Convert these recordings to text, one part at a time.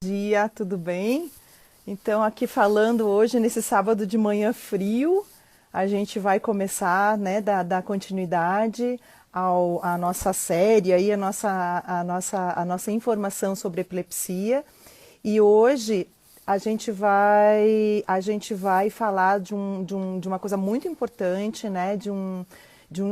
Dia, tudo bem? Então, aqui falando hoje, nesse sábado de manhã frio, a gente vai começar, né, dar continuidade à nossa série, aí, a nossa informação sobre epilepsia. E hoje a gente vai falar de uma coisa muito importante, né, de um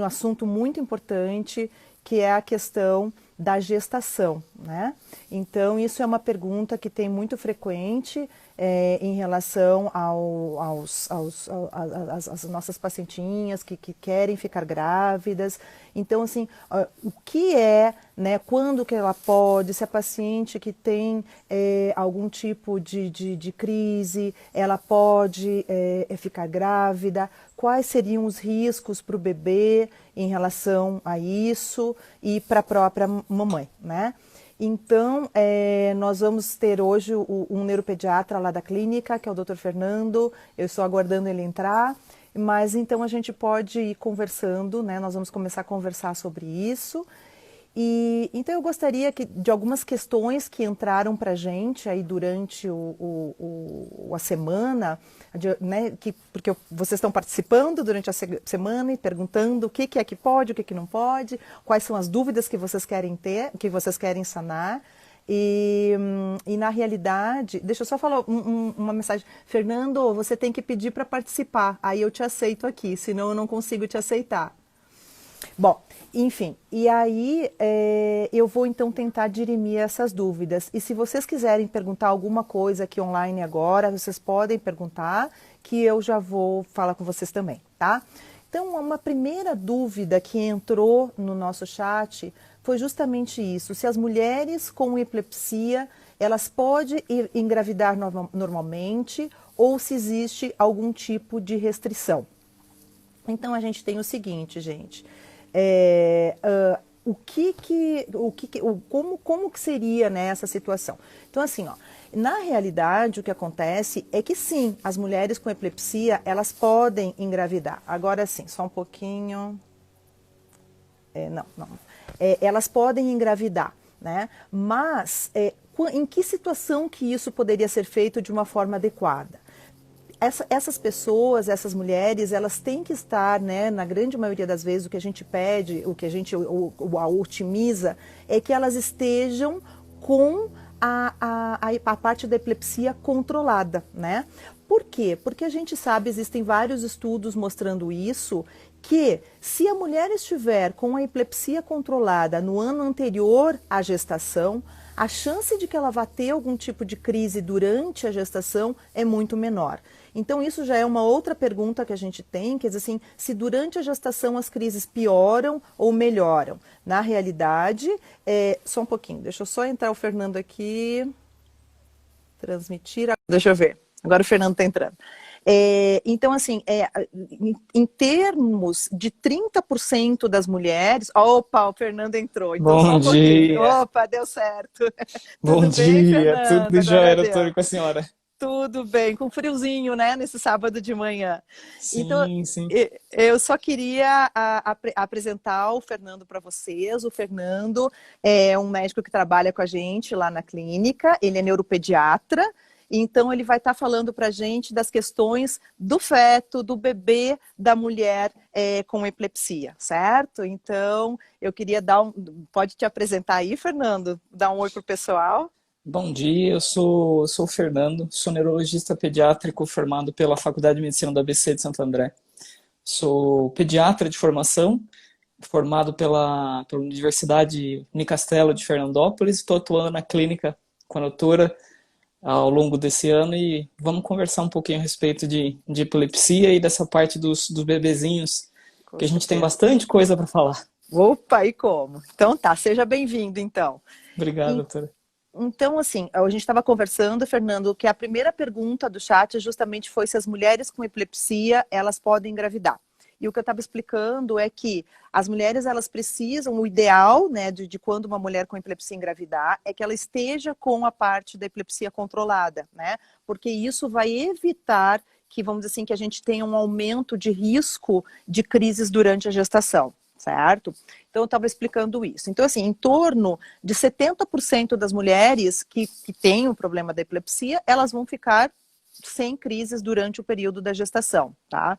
assunto muito importante, que é a questão da gestação, né? Então, isso é uma pergunta que tem muito frequente em relação às nossas pacientinhas que querem ficar grávidas. Então, assim, o que é, né, quando que ela pode, se a paciente que tem algum tipo de crise, ela pode ficar grávida, quais seriam os riscos para o bebê em relação a isso e para a própria mamãe, né? Então, nós vamos ter hoje um neuropediatra lá da clínica, que é o Dr. Fernando. Eu estou aguardando ele entrar, mas então a gente pode ir conversando, né? Nós vamos começar a conversar sobre isso. E então eu gostaria de algumas questões que entraram para a gente aí durante a semana, né, porque vocês estão participando durante a semana e perguntando o que é que pode, o que não pode, quais são as dúvidas que vocês querem ter, que vocês querem sanar. E na realidade, deixa eu só falar uma mensagem. Fernando, você tem que pedir para participar, aí eu te aceito aqui, senão eu não consigo te aceitar. Bom, enfim, e aí eu vou então tentar dirimir essas dúvidas. E se vocês quiserem perguntar alguma coisa aqui online agora, vocês podem perguntar, que eu já vou falar com vocês também, tá? Então, uma primeira dúvida que entrou no nosso chat foi justamente isso: se as mulheres com epilepsia, elas podem engravidar normalmente ou se existe algum tipo de restrição. Então, a gente tem o seguinte, gente. Como que seria, né, essa situação? Então, assim, ó, na realidade, o que acontece é que sim, as mulheres com epilepsia, elas podem engravidar. Agora sim, só um pouquinho. Não. Elas podem engravidar, né? Mas em que situação que isso poderia ser feito de uma forma adequada? Essas pessoas, essas mulheres, elas têm que estar, né, na grande maioria das vezes, o que a gente pede, o que a gente otimiza, é que elas estejam com a parte da epilepsia controlada, né? Por quê? Porque a gente sabe, existem vários estudos mostrando isso, que se a mulher estiver com a epilepsia controlada no ano anterior à gestação, a chance de que ela vá ter algum tipo de crise durante a gestação é muito menor. Então, isso já é uma outra pergunta que a gente tem, que é assim, se durante a gestação as crises pioram ou melhoram. Na realidade, só um pouquinho, deixa eu só entrar o Fernando aqui, transmitir, deixa eu ver, agora o Fernando está entrando. Então, assim, em termos de 30% das mulheres... Opa, o Fernando entrou, então só Bom um pouquinho. dia, Opa, deu certo. bom Tudo bem, dia, Fernando? tudo jóia, Agora doutor, deu. e com a senhora? Tudo bem, com friozinho, né, nesse sábado de manhã. Então, Sim, sim. eu só queria apresentar o Fernando para vocês. O Fernando é um médico que trabalha com a gente lá na clínica, ele é neuropediatra, então ele vai estar falando para a gente das questões do feto, do bebê, da mulher com epilepsia, certo? Então, eu queria Pode te apresentar aí, Fernando? Dar um oi pro pessoal. Bom dia, eu sou o Fernando, sou neurologista pediátrico formado pela Faculdade de Medicina da ABC de Santo André. Sou pediatra de formação, formado pela Universidade Unicastelo de Fernandópolis. Estou atuando na clínica com a doutora ao longo desse ano e vamos conversar um pouquinho a respeito de epilepsia e dessa parte dos bebezinhos, Com que a gente tem certeza. bastante coisa para falar. Opa, e como? Então tá, seja bem-vindo, então. Obrigado, E- doutora. Então, assim, a gente estava conversando, Fernando, que a primeira pergunta do chat justamente foi se as mulheres com epilepsia, elas podem engravidar. E o que eu estava explicando é que as mulheres, elas precisam, o ideal, né, de quando uma mulher com epilepsia engravidar, é que ela esteja com a parte da epilepsia controlada, né? Porque isso vai evitar que, vamos dizer assim, que a gente tenha um aumento de risco de crises durante a gestação. certo? Então, eu estava explicando isso. Então, assim, em torno de 70% das mulheres que têm o problema da epilepsia, elas vão ficar sem crises durante o período da gestação, tá?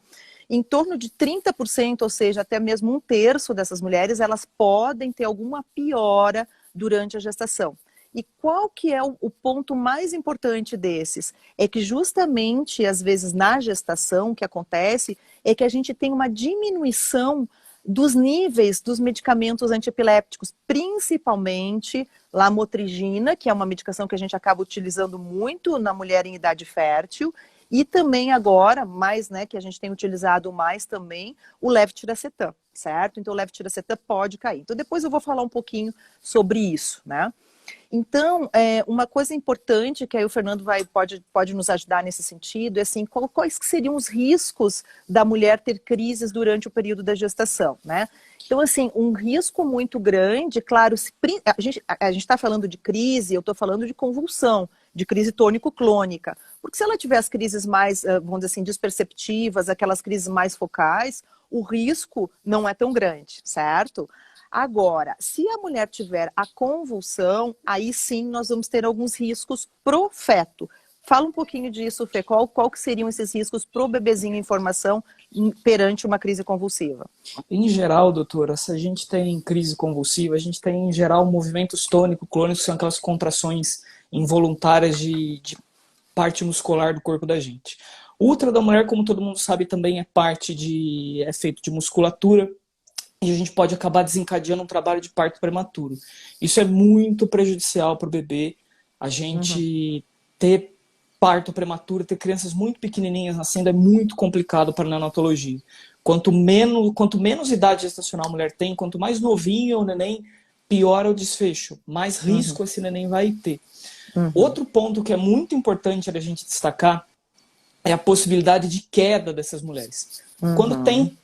Em torno de 30%, ou seja, até mesmo um terço dessas mulheres, elas podem ter alguma piora durante a gestação. E qual que é o ponto mais importante desses? É que justamente, às vezes, na gestação, o que acontece é que a gente tem uma diminuição dos níveis dos medicamentos antiepilépticos, principalmente lamotrigina, que é uma medicação que a gente acaba utilizando muito na mulher em idade fértil, e também agora, mais, né, que a gente tem utilizado mais também, o levetiracetam, certo? Então, o levetiracetam pode cair. Então, depois eu vou falar um pouquinho sobre isso, né? Então, uma coisa importante que aí o Fernando pode nos ajudar nesse sentido é assim, quais seriam os riscos da mulher ter crises durante o período da gestação, né? Então, assim, um risco muito grande, claro, a gente está falando de crise, eu estou falando de convulsão, de crise tônico-clônica, porque se ela tiver as crises mais, vamos dizer assim, desperceptivas, aquelas crises mais focais, o risco não é tão grande, certo? Agora, se a mulher tiver a convulsão, aí sim nós vamos ter alguns riscos pro feto. Fala um pouquinho disso, Fê. Qual que seriam esses riscos pro bebezinho em formação perante uma crise convulsiva? Em geral, doutora, se a gente tem crise convulsiva, a gente tem, em geral, movimentos tônico-clônicos, que são aquelas contrações involuntárias de parte muscular do corpo da gente. O útero da mulher, como todo mundo sabe, também é feito de musculatura, e a gente pode acabar desencadeando um trabalho de parto prematuro. Isso é muito prejudicial para o bebê, a gente ter parto prematuro, ter crianças muito pequenininhas nascendo é muito complicado para a neonatologia. Quanto menos idade gestacional a mulher tem, quanto mais novinho é o neném, pior é o desfecho, mais risco esse neném vai ter. Outro ponto que é muito importante a gente destacar é a possibilidade de queda dessas mulheres. Quando tem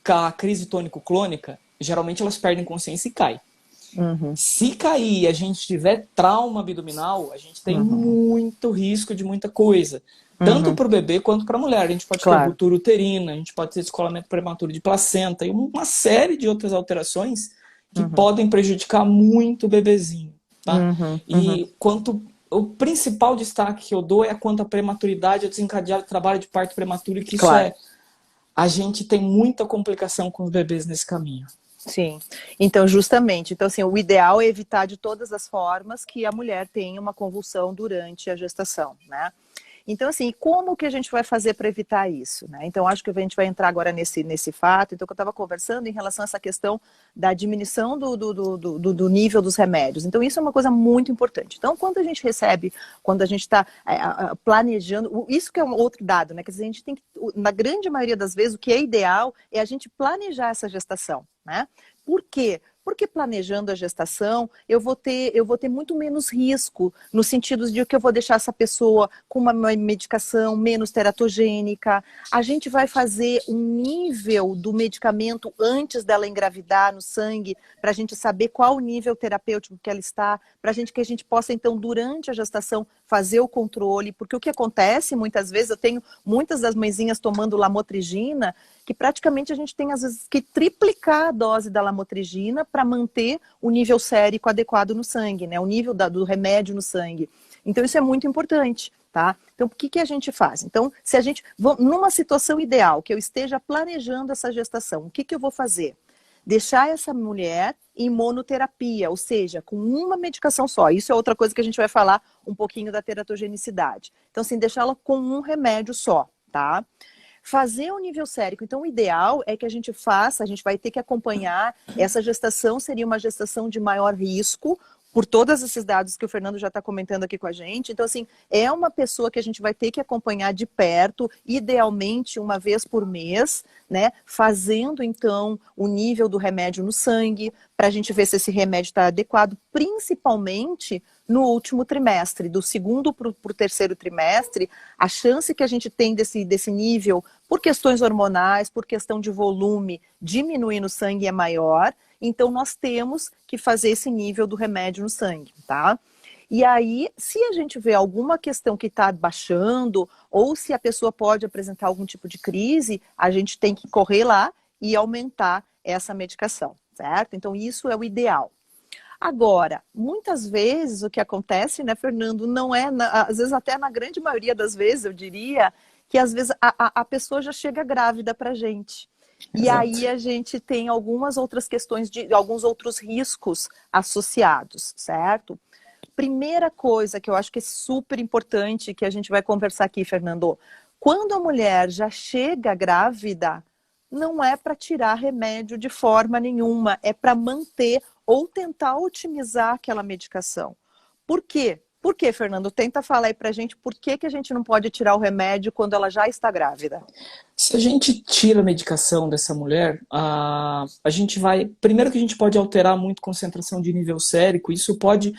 a crise tônico-clônica, geralmente elas perdem consciência e caem. Se cair e a gente tiver trauma abdominal, a gente tem muito risco de muita coisa. Tanto para o bebê quanto para a mulher. A gente pode ter ruptura uterina, a gente pode ter descolamento prematuro de placenta e uma série de outras alterações que podem prejudicar muito o bebezinho. Tá? E o principal destaque que eu dou é quanto à prematuridade, a desencadear o trabalho de parto prematuro, e que isso a gente tem muita complicação com os bebês nesse caminho. Sim, então justamente, então assim, o ideal é evitar de todas as formas que a mulher tenha uma convulsão durante a gestação, né? Então assim, como que a gente vai fazer para evitar isso, né? Então acho que a gente vai entrar agora nesse fato, então que eu estava conversando em relação a essa questão da diminuição do nível dos remédios. Então isso é uma coisa muito importante. Então quando a gente está planejando, isso que é um outro dado, né? Quer dizer, a gente tem que, na grande maioria das vezes, o que é ideal é a gente planejar essa gestação, né? Por quê? Porque planejando a gestação, eu vou ter muito menos risco, no sentido de que eu vou deixar essa pessoa com uma medicação menos teratogênica. A gente vai fazer um nível do medicamento antes dela engravidar no sangue, para a gente saber qual o nível terapêutico que ela está, para que a gente possa, então, durante a gestação, fazer o controle. Porque o que acontece, muitas vezes, eu tenho muitas das mãezinhas tomando lamotrigina, que praticamente a gente tem, às vezes, que triplicar a dose da lamotrigina para manter o nível sérico adequado no sangue, né? O nível do remédio no sangue. Então, isso é muito importante, tá? Então, o que a gente faz? Então, se a gente, numa situação ideal, que eu esteja planejando essa gestação, o que eu vou fazer? Deixar essa mulher em monoterapia, ou seja, com uma medicação só. Isso é outra coisa que a gente vai falar um pouquinho da teratogenicidade. Então, assim, deixá-la com um remédio só, tá? Fazer o nível sérico. Então, o ideal é que a gente vai ter que acompanhar. Essa gestação seria uma gestação de maior risco, por todos esses dados que o Fernando já está comentando aqui com a gente. Então, assim, é uma pessoa que a gente vai ter que acompanhar de perto, idealmente uma vez por mês, né? Fazendo, então, o nível do remédio no sangue, para a gente ver se esse remédio está adequado, principalmente no último trimestre, do segundo para o terceiro trimestre, a chance que a gente tem desse nível, por questões hormonais, por questão de volume, diminuir no sangue é maior. Então, nós temos que fazer esse nível do remédio no sangue, tá? E aí, se a gente vê alguma questão que está baixando, ou se a pessoa pode apresentar algum tipo de crise, a gente tem que correr lá e aumentar essa medicação, certo? Então, isso é o ideal. Agora, muitas vezes o que acontece, né, Fernando, não é, às vezes até na grande maioria das vezes, eu diria, que às vezes a pessoa já chega grávida pra gente. E aí Exato. a gente tem algumas outras questões, alguns outros riscos associados, certo? Primeira coisa que eu acho que é super importante que a gente vai conversar aqui, Fernando, quando a mulher já chega grávida, não é para tirar remédio de forma nenhuma, é para manter ou tentar otimizar aquela medicação. Por quê? Por quê, Fernando? Tenta falar aí pra gente por que que a gente não pode tirar o remédio quando ela já está grávida. Se a gente tira a medicação dessa mulher, a gente vai. Primeiro que a gente pode alterar muito a concentração de nível sérico, isso pode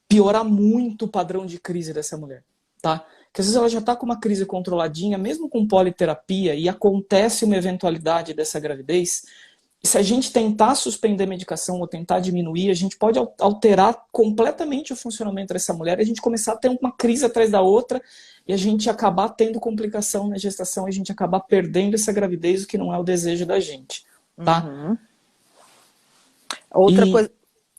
piorar muito o padrão de crise dessa mulher, tá? Porque às vezes ela já está com uma crise controladinha, mesmo com politerapia, e acontece uma eventualidade dessa gravidez. E se a gente tentar suspender a medicação ou tentar diminuir, a gente pode alterar completamente o funcionamento dessa mulher e a gente começar a ter uma crise atrás da outra e a gente acabar tendo complicação na gestação e a gente acabar perdendo essa gravidez, o que não é o desejo da gente, tá? Uhum. Outra E coisa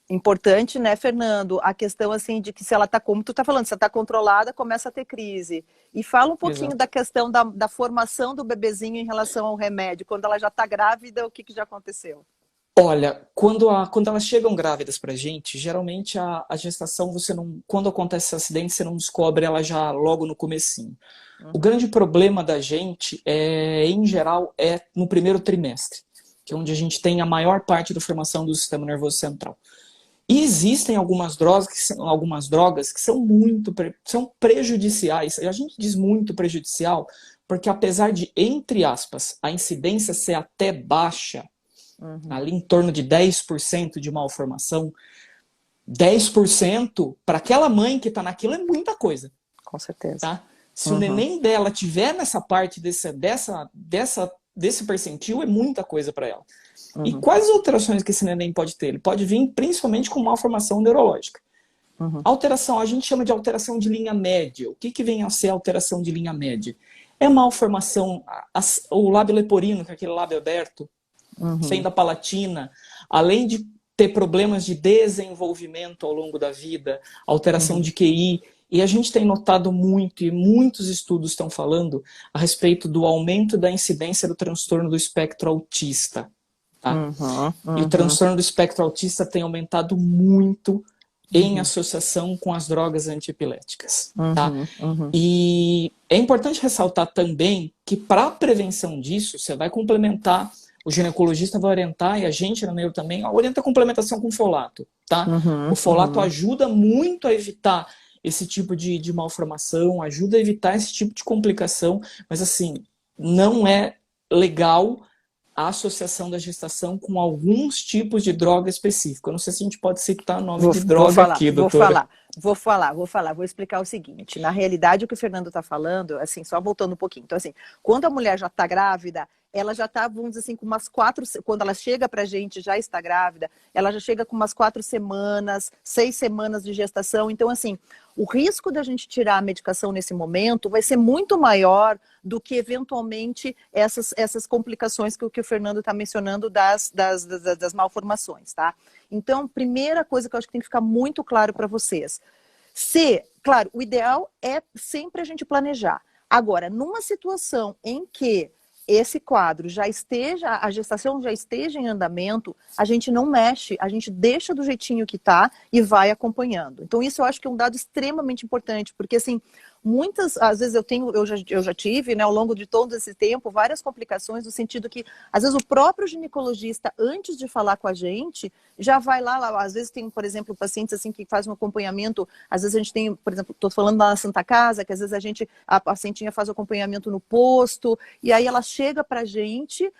importante, né, Fernando? A questão, assim, de que se ela tá, como tu tá falando, se ela tá controlada, começa a ter crise. E fala um pouquinho da exato. questão da formação do bebezinho em relação ao remédio. Quando ela já tá grávida, o que que já aconteceu? Olha, quando elas chegam grávidas pra gente, geralmente a gestação, você não, quando acontece esse acidente, você não descobre ela já logo no comecinho. O Uhum. grande problema da gente, em geral, é no primeiro trimestre, que é onde a gente tem a maior parte da formação do sistema nervoso central. E existem algumas drogas que são são prejudiciais. A gente diz muito prejudicial, porque apesar de, entre aspas, a incidência ser até baixa, Uhum. ali em torno de 10% de malformação, 10% para aquela mãe que está naquilo é muita coisa, Com certeza. tá? Se o Uhum. neném dela tiver nessa parte desse percentil, é muita coisa para ela. E Uhum. quais alterações que esse neném pode ter? Ele pode vir principalmente com malformação neurológica. Uhum. Alteração, a gente chama de alteração de linha média. O que, que vem a ser alteração de linha média? É malformação, o lábio leporino, que é aquele lábio aberto, Uhum. fenda palatina, além de ter problemas de desenvolvimento ao longo da vida, alteração Uhum. de QI, e a gente tem notado muito, e muitos estudos estão falando a respeito do aumento da incidência do transtorno do espectro autista. Tá? Uhum. E o Uhum. transtorno do espectro autista tem aumentado muito em Uhum. associação com as drogas antiepiléticas. Tá? Uhum. Uhum. E é importante ressaltar também que para a prevenção disso, você vai complementar, o ginecologista vai orientar, e a gente na neuro também, orienta a complementação com folato. Tá? O Uhum. folato Uhum. ajuda muito a evitar esse tipo de malformação, ajuda a evitar esse tipo de complicação, mas assim, não é legal a associação da gestação com alguns tipos de droga específica. Eu não sei se a gente pode citar nome de Vou droga falar, aqui, vou doutora. falar, vou explicar o seguinte. Na realidade, o que o Fernando está falando, assim, só voltando um pouquinho. Então, assim, quando a mulher já está grávida, ela já está, vamos dizer assim, com umas 4, quando ela chega para a gente, já está grávida, ela já chega com umas 4 semanas, 6 semanas de gestação. Então, assim, o risco da gente tirar a medicação nesse momento vai ser muito maior do que, eventualmente, essas complicações que o Fernando está mencionando das malformações, tá? Então, primeira coisa que eu acho que tem que ficar muito claro para vocês. Claro, o ideal é sempre a gente planejar. Agora, numa situação em que esse quadro já esteja, a gestação já esteja em andamento, a gente não mexe, a gente deixa do jeitinho que está e vai acompanhando. Então, isso eu acho que é um dado extremamente importante, porque assim, às vezes eu já tive, né, ao longo de todo esse tempo, várias complicações, no sentido que, às vezes, o próprio ginecologista, antes de falar com a gente, já vai lá, às vezes tem, por exemplo, pacientes assim que fazem um acompanhamento, às vezes a gente tem, por exemplo, estou falando lá na Santa Casa, que às vezes a pacientinha faz o acompanhamento no posto, e aí ela chega pra gente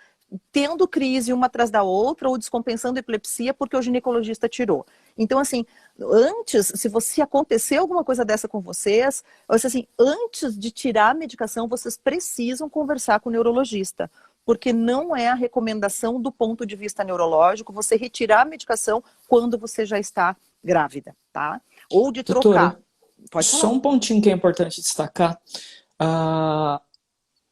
tendo crise uma atrás da outra ou descompensando epilepsia porque o ginecologista tirou. Então, assim, antes, se acontecer alguma coisa dessa com vocês, assim, antes de tirar a medicação, vocês precisam conversar com o neurologista, porque não é a recomendação do ponto de vista neurológico você retirar a medicação quando você já está grávida, tá? Ou de trocar. Doutora, Pode só falar. um pontinho que é importante destacar. Ah,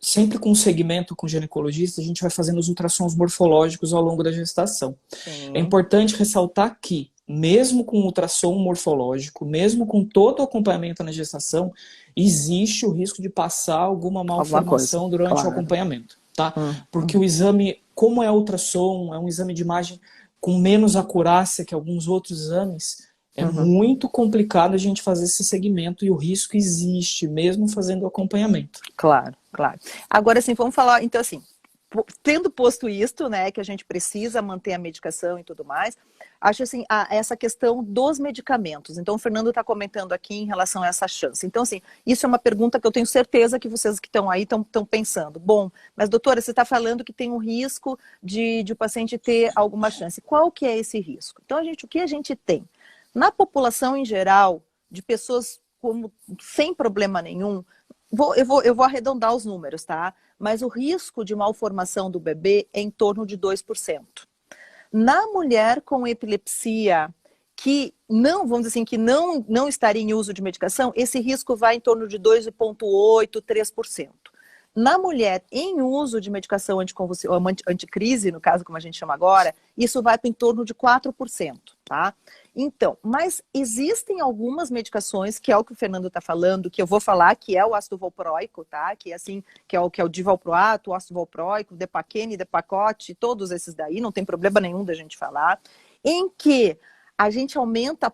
sempre com o segmento com o ginecologista, a gente vai fazendo os ultrassons morfológicos ao longo da gestação. É Sim. importante ressaltar que, mesmo com o ultrassom morfológico, mesmo com todo o acompanhamento na gestação, existe o risco de passar alguma Alguma coisa, malformação durante o claro. acompanhamento, tá? Porque Uhum. o exame, como é ultrassom, é um exame de imagem com menos acurácia que alguns outros exames, é Uhum. muito complicado a gente fazer esse segmento e o risco existe, mesmo fazendo o acompanhamento. Claro, claro. Agora, assim, vamos falar, então, assim, tendo posto isto, né, que a gente precisa manter a medicação e tudo mais, acho assim, essa questão dos medicamentos. Então, o Fernando está comentando aqui em relação a essa chance. Então, assim, isso é uma pergunta que eu tenho certeza que vocês que estão aí estão pensando. Bom, mas doutora, você está falando que tem um risco de o paciente ter alguma chance. Qual que é esse risco? Então, o que a gente tem? Na população em geral, de pessoas como sem problema nenhum, eu vou arredondar os números, tá? Mas o risco de malformação do bebê é em torno de 2%. Na mulher com epilepsia, que não, vamos dizer assim, que não estaria em uso de medicação, esse risco vai em torno de 2,8%, 3%. Na mulher em uso de medicação anticrise, no caso, como a gente chama agora, isso vai para em torno de 4%, tá? Então, mas existem algumas medicações, que é o que o Fernando está falando, que eu vou falar, que é o ácido valproico, tá? Que é assim, que é o divalproato, o ácido valproico, o Depaquene, Depakote, todos esses daí, não tem problema nenhum da gente falar, em que a gente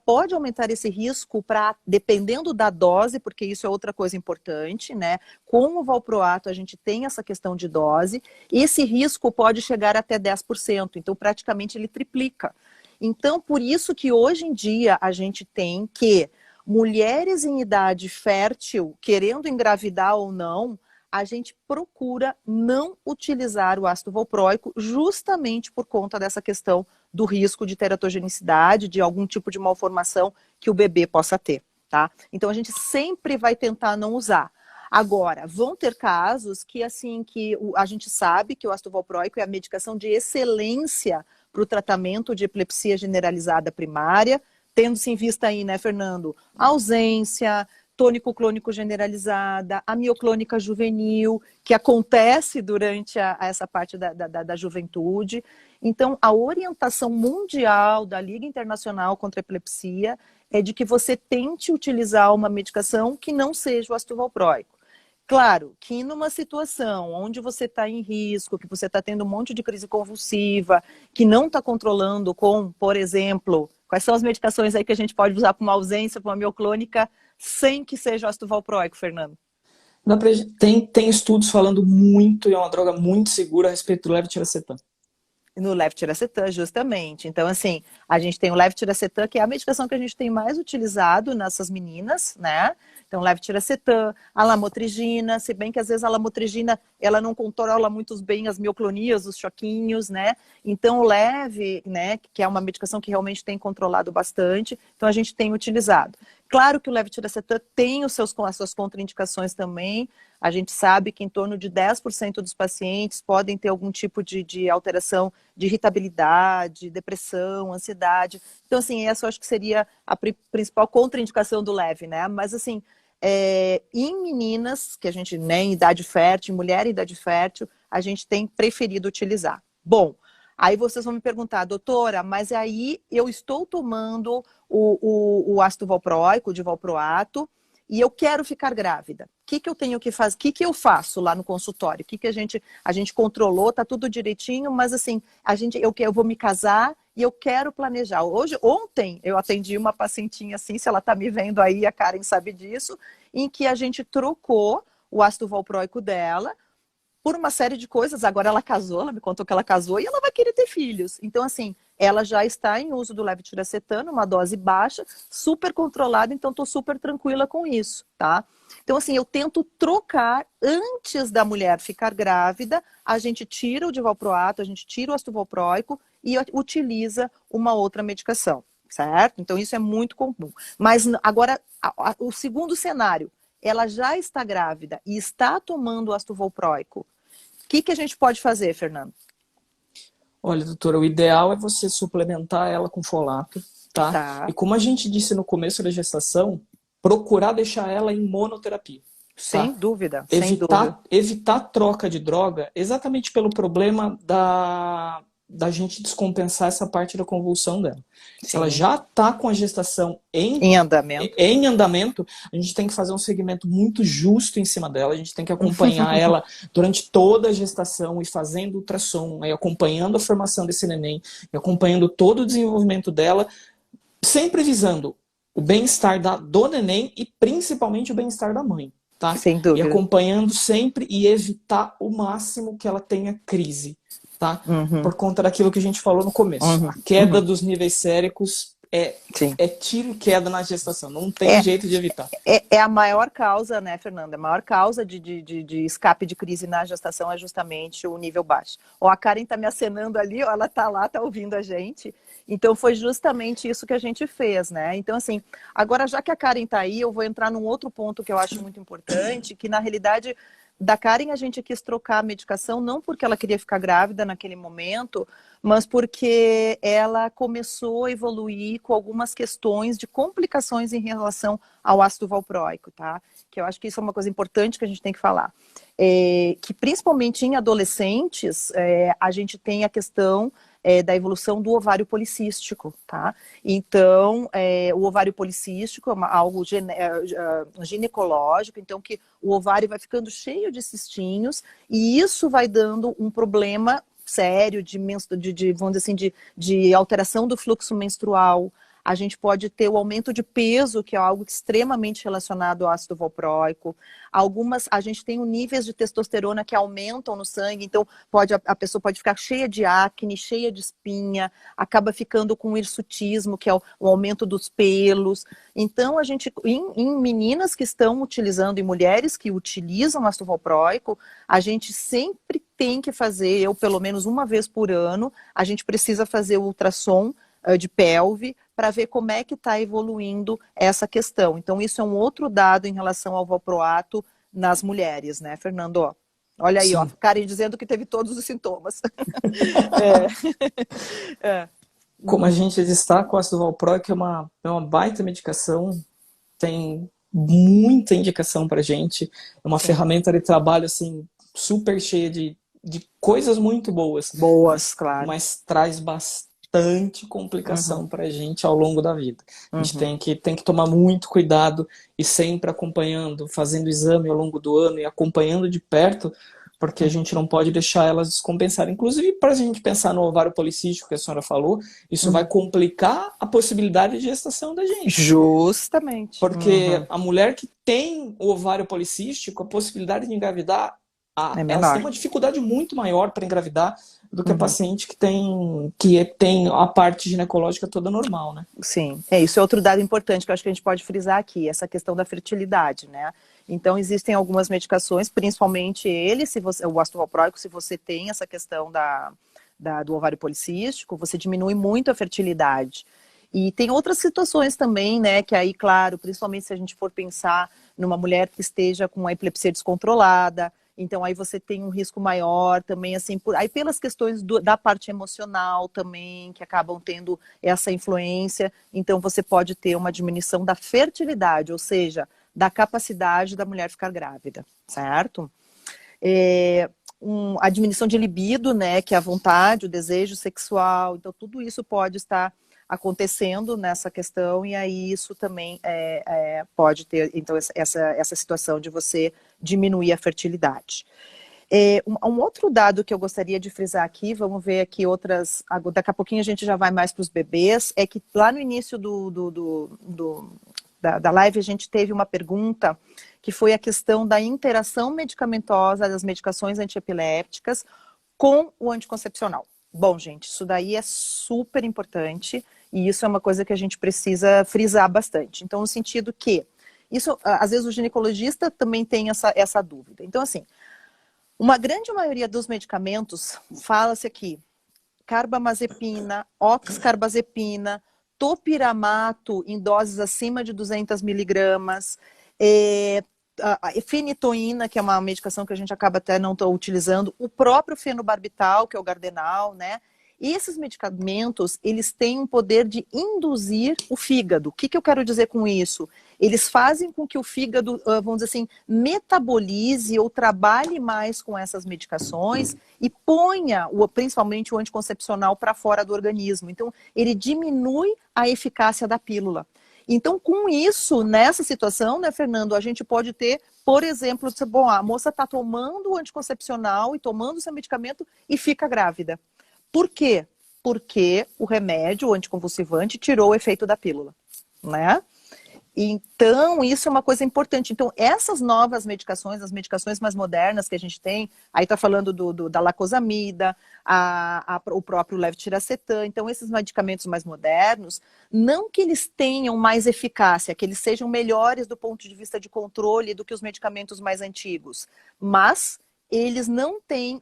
pode aumentar esse risco para, dependendo da dose, porque isso é outra coisa importante, né? Com o valproato, a gente tem essa questão de dose, e esse risco pode chegar até 10%, então praticamente ele triplica. Então, por isso que hoje em dia a gente tem que mulheres em idade fértil, querendo engravidar ou não, a gente procura não utilizar o ácido valproico justamente por conta dessa questão do risco de teratogenicidade, de algum tipo de malformação que o bebê possa ter, tá? Então a gente sempre vai tentar não usar. Agora, vão ter casos que assim que a gente sabe que o ácido valproico é a medicação de excelência para o tratamento de epilepsia generalizada primária, tendo-se em vista aí, né, Fernando, a ausência, tônico-clônico generalizada, a mioclônica juvenil, que acontece durante essa parte da juventude. Então, a orientação mundial da Liga Internacional contra a Epilepsia é de que você tente utilizar uma medicação que não seja o ácido valproico. Claro que numa situação onde você está em risco, que você está tendo um monte de crise convulsiva, que não está controlando com, por exemplo, quais são as medicações aí que a gente pode usar para uma ausência, para uma mioclônica, sem que seja o ácido valproico, Fernando? Tem estudos falando muito, e é uma droga muito segura a respeito do levetiracetam. No levetiracetam, justamente. Então, assim, a gente tem o levetiracetam, que é a medicação que a gente tem mais utilizado nessas meninas, né? Então, levetiracetam, a lamotrigina, se bem que às vezes a lamotrigina, ela não controla muito bem as mioclonias, os choquinhos, né? Então, o leve, né, que é uma medicação que realmente tem controlado bastante, então a gente tem utilizado. Claro que o levetiracetam tem as suas contraindicações também. A gente sabe que em torno de 10% dos pacientes podem ter algum tipo de alteração de irritabilidade, depressão, ansiedade. Então, assim, essa eu acho que seria a principal contraindicação do leve, né? Mas, assim, em meninas, que a gente, né, em idade fértil, mulher em idade fértil, a gente tem preferido utilizar. Bom, aí vocês vão me perguntar, doutora, mas aí eu estou tomando o ácido valproico, o divalproato, e eu quero ficar grávida. O que eu tenho que fazer? O que eu faço lá no consultório? O que a gente controlou, tá tudo direitinho, mas assim, eu vou me casar e eu quero planejar. Ontem eu atendi uma pacientinha assim, se ela tá me vendo aí, a Karen sabe disso, em que a gente trocou o ácido valproico dela por uma série de coisas. Agora ela casou, ela me contou que ela casou e ela vai querer ter filhos. Então, assim, ela já está em uso do levetiracetam, uma dose baixa, super controlada, então estou super tranquila com isso, tá? Então, assim, eu tento trocar antes da mulher ficar grávida, a gente tira o divalproato, a gente tira o ácido valproico e utiliza uma outra medicação, certo? Então, isso é muito comum. Mas agora, o segundo cenário, ela já está grávida e está tomando ácido valproico. O que a gente pode fazer, Fernando? Olha, doutora, o ideal é você suplementar ela com folato, tá? Tá. E como a gente disse no começo da gestação, procurar deixar ela em monoterapia. Sem tá? dúvida, sem dúvida. Evitar troca de droga exatamente pelo problema da gente descompensar essa parte da convulsão dela. Se ela Sim. já está com a gestação Em andamento. em andamento, a gente tem que fazer um segmento muito justo em cima dela, a gente tem que acompanhar ela durante toda a gestação e fazendo ultrassom, e acompanhando a formação desse neném, e acompanhando todo o desenvolvimento dela, sempre visando o bem-estar do neném e principalmente o bem-estar da mãe, tá? Sem E dúvida. acompanhando sempre e evitar o máximo que ela tenha crise, tá? Uhum. Por conta daquilo que a gente falou no começo. Uhum. A queda Uhum. dos níveis séricos Sim. é tiro e queda na gestação, não tem É, jeito de evitar. é a maior causa, né, Fernanda? A maior causa de escape de crise na gestação é justamente o nível baixo. Ó, a Karen tá me acenando ali, ó, ela tá lá, tá ouvindo a gente. Então foi justamente isso que a gente fez, né? Então, assim, agora já que a Karen tá aí, eu vou entrar num outro ponto que eu acho muito importante, que na realidade da Karen a gente quis trocar a medicação não porque ela queria ficar grávida naquele momento, mas porque ela começou a evoluir com algumas questões de complicações em relação ao ácido valproico, tá? Que eu acho que isso é uma coisa importante que a gente tem que falar. Que principalmente em adolescentes, a gente tem a questão da evolução do ovário policístico, tá? Então, o ovário policístico é algo ginecológico, então que o ovário vai ficando cheio de cistinhos e isso vai dando um problema sério vamos dizer assim, de alteração do fluxo menstrual. A gente pode ter o aumento de peso, que é algo extremamente relacionado ao ácido valproico. A gente tem níveis de testosterona que aumentam no sangue, então a pessoa pode ficar cheia de acne, cheia de espinha, acaba ficando com hirsutismo, que é o aumento dos pelos. Então, a gente, em meninas que estão utilizando, e mulheres que utilizam ácido valproico, a gente sempre tem que fazer, pelo menos uma vez por ano, a gente precisa fazer o ultrassom de pelve para ver como é que está evoluindo essa questão. Então, isso é um outro dado em relação ao valproato nas mulheres, né, Fernando? Olha aí, ó, Sim. Karen dizendo que teve todos os sintomas. Como a gente destaca, o ácido valproico é uma baita medicação, tem muita indicação pra gente, é uma Sim. ferramenta de trabalho assim super cheia de coisas muito boas, Boas, claro. mas traz bastante complicação pra gente ao longo da vida. A gente tem que tomar muito cuidado e sempre acompanhando, fazendo exame ao longo do ano e acompanhando de perto, porque a gente não pode deixar elas descompensarem. Inclusive, para a gente pensar no ovário policístico que a senhora falou, isso vai complicar a possibilidade de gestação da gente. Justamente. Porque a mulher que tem o ovário policístico, a possibilidade de engravidar, elas têm uma dificuldade muito maior para engravidar do que a paciente que tem a parte ginecológica toda normal, né? Sim, isso é outro dado importante que eu acho que a gente pode frisar aqui, essa questão da fertilidade, né? Então, existem algumas medicações, principalmente o ácido valproico, se você tem essa questão do ovário policístico, você diminui muito a fertilidade. E tem outras situações também, né, que aí, claro, principalmente se a gente for pensar numa mulher que esteja com a epilepsia descontrolada, então aí você tem um risco maior também, assim, aí pelas questões da parte emocional também, que acabam tendo essa influência, então você pode ter uma diminuição da fertilidade, ou seja, da capacidade da mulher ficar grávida, certo? A diminuição de libido, né, que é a vontade, o desejo sexual, então tudo isso pode estar acontecendo nessa questão e aí isso também pode ter, então, essa situação de você diminuir a fertilidade. Um outro dado que eu gostaria de frisar aqui, vamos ver aqui daqui a pouquinho a gente já vai mais para os bebês, é que lá no início da live a gente teve uma pergunta que foi a questão da interação medicamentosa das medicações antiepilépticas com o anticoncepcional. Bom, gente, isso daí é super importante e isso é uma coisa que a gente precisa frisar bastante. Então, no sentido que, isso, às vezes o ginecologista também tem essa dúvida. Então, assim, uma grande maioria dos medicamentos, fala-se aqui, carbamazepina, oxcarbazepina, topiramato em doses acima de 200 miligramas, a fenitoína, que é uma medicação que a gente acaba até não utilizando, o próprio fenobarbital, que é o Gardenal, né? E esses medicamentos, eles têm um poder de induzir o fígado. O que eu quero dizer com isso? eles fazem com que o fígado, vamos dizer assim, metabolize ou trabalhe mais com essas medicações e ponha, principalmente o anticoncepcional, para fora do organismo. Então, ele diminui a eficácia da pílula. Então, com isso, nessa situação, né, Fernando, a gente pode ter, por exemplo, bom, a moça está tomando o anticoncepcional e tomando o seu medicamento e fica grávida. Por quê? Porque o remédio, o anticonvulsivante, tirou o efeito da pílula, né? Então, isso é uma coisa importante. Então, essas novas medicações, as medicações mais modernas que a gente tem, aí está falando da lacosamida, o próprio levetiracetam. Então, esses medicamentos mais modernos, não que eles tenham mais eficácia, que eles sejam melhores do ponto de vista de controle do que os medicamentos mais antigos, mas eles não têm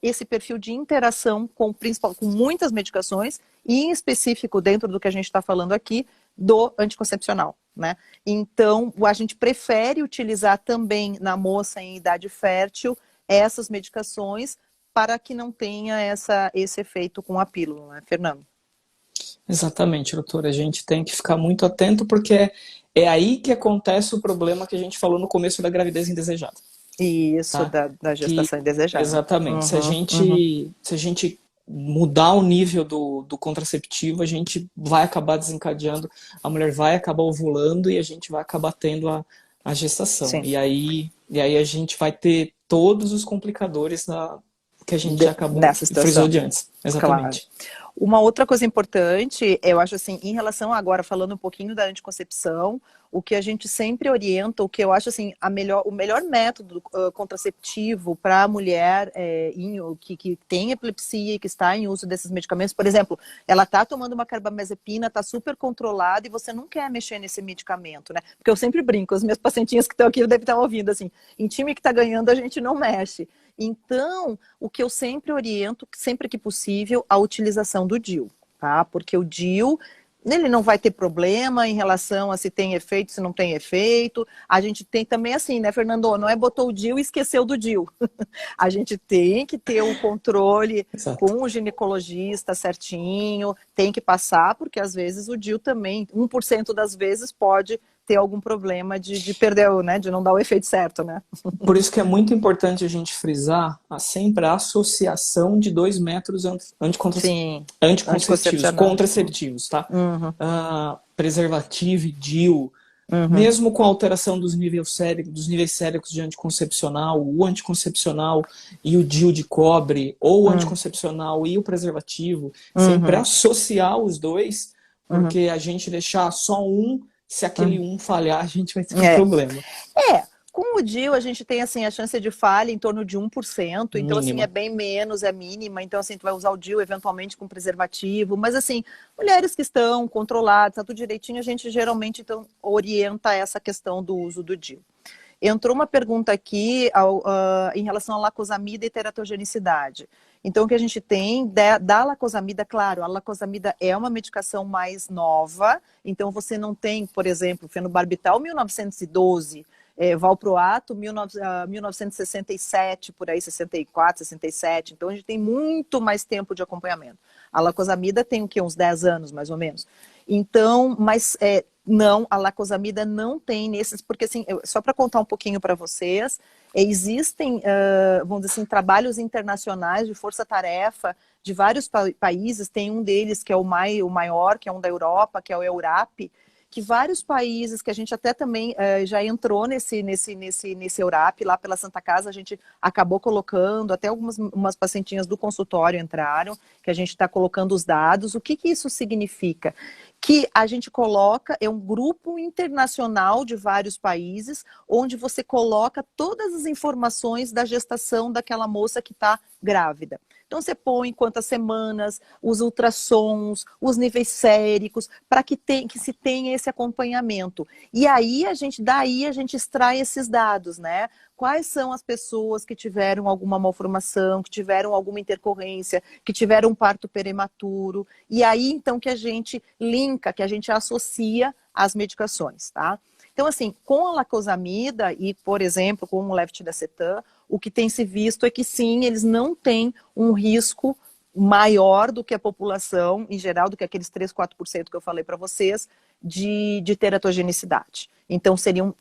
esse perfil de interação com muitas medicações, e em específico, dentro do que a gente está falando aqui, do anticoncepcional, né? Então, a gente prefere utilizar também na moça em idade fértil essas medicações para que não tenha esse efeito com a pílula, né, Fernando? Exatamente, doutora. A gente tem que ficar muito atento porque é aí que acontece o problema que a gente falou no começo da gravidez indesejada. Isso, Tá? da gestação indesejada. Exatamente. Se a gente mudar o nível do contraceptivo, a gente vai acabar desencadeando, a mulher vai acabar ovulando e a gente vai acabar tendo a gestação. Sim. E aí a gente vai ter todos os complicadores que a gente já acabou frisou de antes. Exatamente. Claro. Uma outra coisa importante, eu acho assim, em relação agora, falando um pouquinho da anticoncepção, o que a gente sempre orienta, o que eu acho assim, o melhor método contraceptivo para a mulher que tem epilepsia e que está em uso desses medicamentos, por exemplo, ela está tomando uma carbamazepina, está super controlada e você não quer mexer nesse medicamento, né? Porque eu sempre brinco, os meus pacientinhos que estão aqui devem estar ouvindo assim, em time que está ganhando a gente não mexe. Então, o que eu sempre oriento, sempre que possível, a utilização do DIU, tá? Porque o DIU, ele não vai ter problema em relação a se tem efeito, se não tem efeito. A gente tem também assim, né, Fernando? Não é botou o DIU e esqueceu do DIU. A gente tem que ter um controle Exato. com o ginecologista certinho, tem que passar, porque às vezes o DIU também, 1% das vezes pode ter algum problema de perder, né, de não dar o efeito certo, né? Por isso que é muito importante a gente frisar sempre a associação de 2 métodos anticonceptivos, contraceptivos, tá? Preservativo e DIU, mesmo com a alteração dos níveis séricos de anticoncepcional, o anticoncepcional e o DIU de cobre, ou o anticoncepcional e o preservativo, sempre associar os dois, porque a gente deixar só um, se aquele um falhar, a gente vai ter um problema. Com o DIU a gente tem assim, a chance de falha em torno de 1%, então assim, é bem menos, é mínima, então assim, tu vai usar o DIU eventualmente com preservativo, mas assim, mulheres que estão controladas, tá tudo direitinho, a gente geralmente então orienta essa questão do uso do DIU. Entrou uma pergunta aqui em relação à lacosamida e teratogenicidade. Então, o que a gente tem da lacosamida, claro, a lacosamida é uma medicação mais nova, então você não tem, por exemplo, fenobarbital 1912, valproato 1967, por aí, 64, 67, então a gente tem muito mais tempo de acompanhamento. A lacosamida tem o quê? Uns 10 anos, mais ou menos. Então, mas não, a lacosamida não tem nesses, porque assim, só para contar um pouquinho para vocês, existem, vamos dizer assim, trabalhos internacionais de força-tarefa de vários países, tem um deles que é o maior, que é um da Europa, que é o EURAP, que vários países, que a gente até também já entrou nesse EURAP, lá pela Santa Casa, a gente acabou colocando, até umas pacientinhas do consultório entraram, que a gente está colocando os dados. O que isso significa? Que a gente coloca, é um grupo internacional de vários países, onde você coloca todas as informações da gestação daquela moça que está grávida. Então você põe quantas semanas, os ultrassons, os níveis séricos, para que se tenha esse acompanhamento. E aí daí a gente extrai esses dados, né? Quais são as pessoas que tiveram alguma malformação, que tiveram alguma intercorrência, que tiveram um parto prematuro. E aí, então, que a gente linka, que a gente associa às medicações, tá? Então, assim, com a lacosamida e, por exemplo, com o levetiracetam, o que tem se visto é que, sim, eles não têm um risco maior do que a população, em geral, do que aqueles 3, 4% que eu falei para vocês, de teratogenicidade. Então seriam,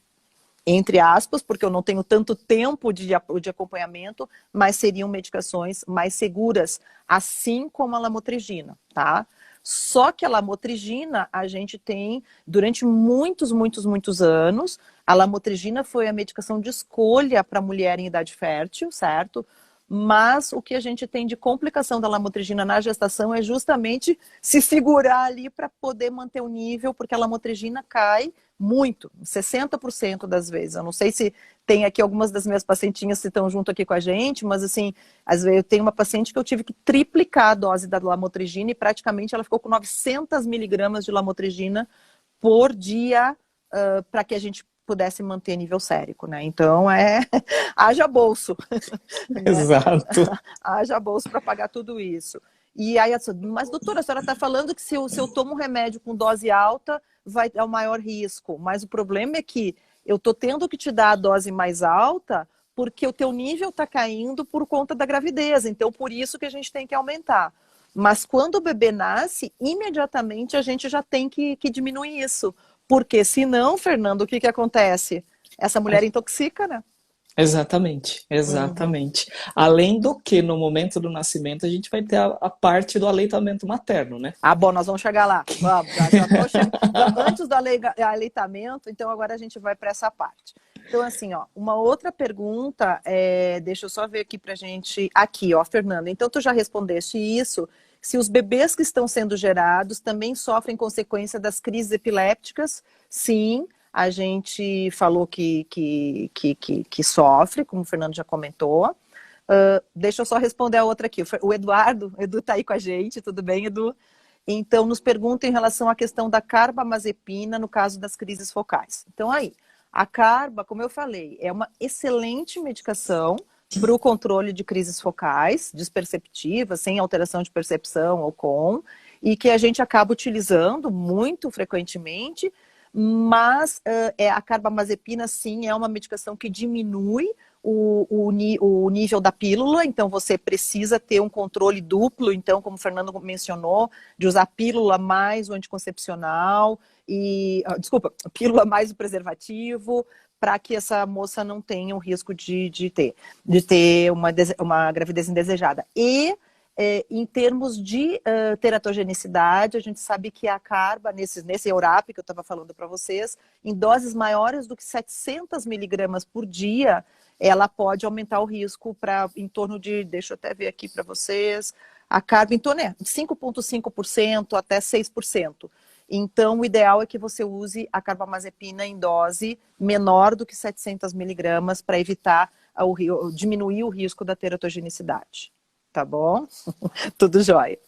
entre aspas, porque eu não tenho tanto tempo de acompanhamento, mas seriam medicações mais seguras, assim como a lamotrigina, tá? Só que a lamotrigina, a gente tem, durante muitos anos, a lamotrigina foi a medicação de escolha para mulher em idade fértil, certo? Mas o que a gente tem de complicação da lamotrigina na gestação é justamente se segurar ali para poder manter o nível, porque a lamotrigina cai muito, 60% das vezes. Eu não sei se tem aqui algumas das minhas pacientinhas que estão junto aqui com a gente, mas assim, às vezes eu tenho uma paciente que eu tive que triplicar a dose da lamotrigina e praticamente ela ficou com 900 miligramas de lamotrigina por dia para que a gente pudesse manter nível sérico, né? Então haja bolso, né? Exato. Haja bolso para pagar tudo isso. E aí, mas doutora, a senhora está falando que se eu tomo um remédio com dose alta, vai ter o maior risco. Mas o problema é que eu estou tendo que te dar a dose mais alta porque o teu nível está caindo por conta da gravidez. Então, por isso que a gente tem que aumentar. Mas quando o bebê nasce, imediatamente a gente já tem que diminuir isso. Porque senão, Fernando, o que acontece? Essa mulher intoxica, né? Exatamente, exatamente. Além do que, no momento do nascimento, a gente vai ter a parte do aleitamento materno, né? Ah, bom, nós vamos chegar lá. Vamos, já tô antes do aleitamento, então agora a gente vai para essa parte. Então, assim, ó, uma outra pergunta, deixa eu só ver aqui pra gente. Aqui, ó, Fernanda, então tu já respondeste isso. Se os bebês que estão sendo gerados também sofrem consequência das crises epilépticas, sim. A gente falou que sofre, como o Fernando já comentou. Deixa eu só responder a outra aqui. O Edu está aí com a gente, tudo bem, Edu? Então, nos pergunta em relação à questão da carbamazepina no caso das crises focais. Então, aí, a carba, como eu falei, é uma excelente medicação para o controle de crises focais, desperceptivas, sem alteração de percepção ou com, e que a gente acaba utilizando muito frequentemente. Mas a carbamazepina, sim, é uma medicação que diminui o nível da pílula, então você precisa ter um controle duplo, então, como o Fernando mencionou, de usar pílula mais o anticoncepcional, pílula mais o preservativo, para que essa moça não tenha o risco de ter uma gravidez indesejada. Em termos de teratogenicidade, a gente sabe que a carba, nesse EURAP que eu estava falando para vocês, em doses maiores do que 700 miligramas por dia, ela pode aumentar o risco para em torno de, deixa eu até ver aqui para vocês, a carba em torno de 5,5% até 6%. Então, o ideal é que você use a carbamazepina em dose menor do que 700 miligramas para evitar diminuir o risco da teratogenicidade. Tá bom? Tudo jóia.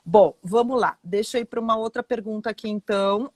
Bom, vamos lá. Deixa eu ir para uma outra pergunta aqui, então.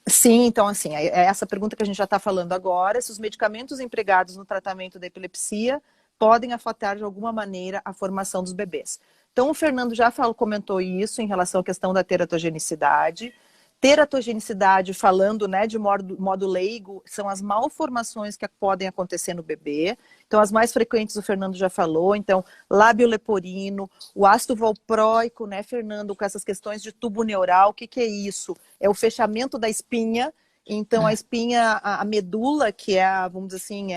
Sim, então, assim, é essa pergunta que a gente já está falando agora. Se os medicamentos empregados no tratamento da epilepsia podem afetar de alguma maneira a formação dos bebês. Então, o Fernando já comentou isso em relação à questão da teratogenicidade. Teratogenicidade, falando, né, de modo leigo, são as malformações que podem acontecer no bebê. Então, as mais frequentes o Fernando já falou. Então, lábio leporino, o ácido valproico, né, Fernando, com essas questões de tubo neural. O que é isso? É o fechamento da espinha. Então, a espinha, a medula, que é, vamos dizer assim,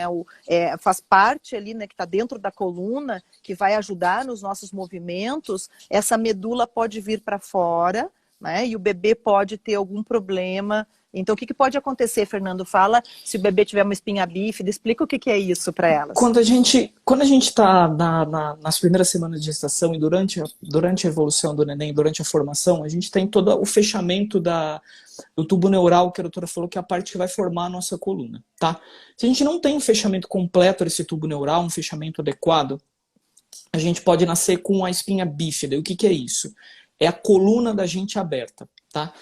faz parte ali, né, que está dentro da coluna, que vai ajudar nos nossos movimentos, essa medula pode vir para fora, né? E o bebê pode ter algum problema. Então, o que pode acontecer, Fernando? Fala se o bebê tiver uma espinha bífida, explica o que é isso para elas. Quando a gente está nas primeiras semanas de gestação e durante a evolução do neném, durante a formação, a gente tem todo o fechamento do tubo neural, que a doutora falou, que é a parte que vai formar a nossa coluna, tá? Se a gente não tem um fechamento completo desse tubo neural, um fechamento adequado, a gente pode nascer com a espinha bífida. E o que é isso? É a coluna da gente aberta, tá?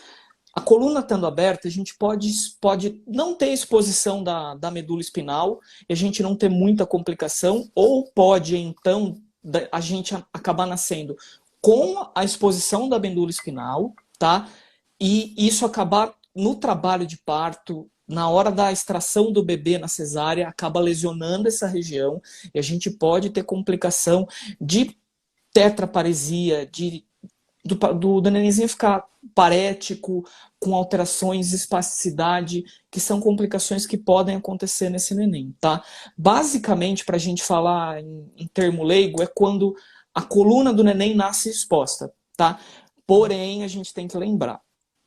A coluna estando aberta, a gente pode não ter exposição da medula espinal e a gente não ter muita complicação, ou pode, então, a gente acabar nascendo com a exposição da medula espinal, tá? E isso acabar no trabalho de parto, na hora da extração do bebê na cesárea, acaba lesionando essa região e a gente pode ter complicação de tetraparesia, do nenenzinho ficar parético, com alterações de espasticidade, que são complicações que podem acontecer nesse neném, tá? Basicamente, para a gente falar em termo leigo, é quando a coluna do neném nasce exposta, tá? Porém, a gente tem que lembrar,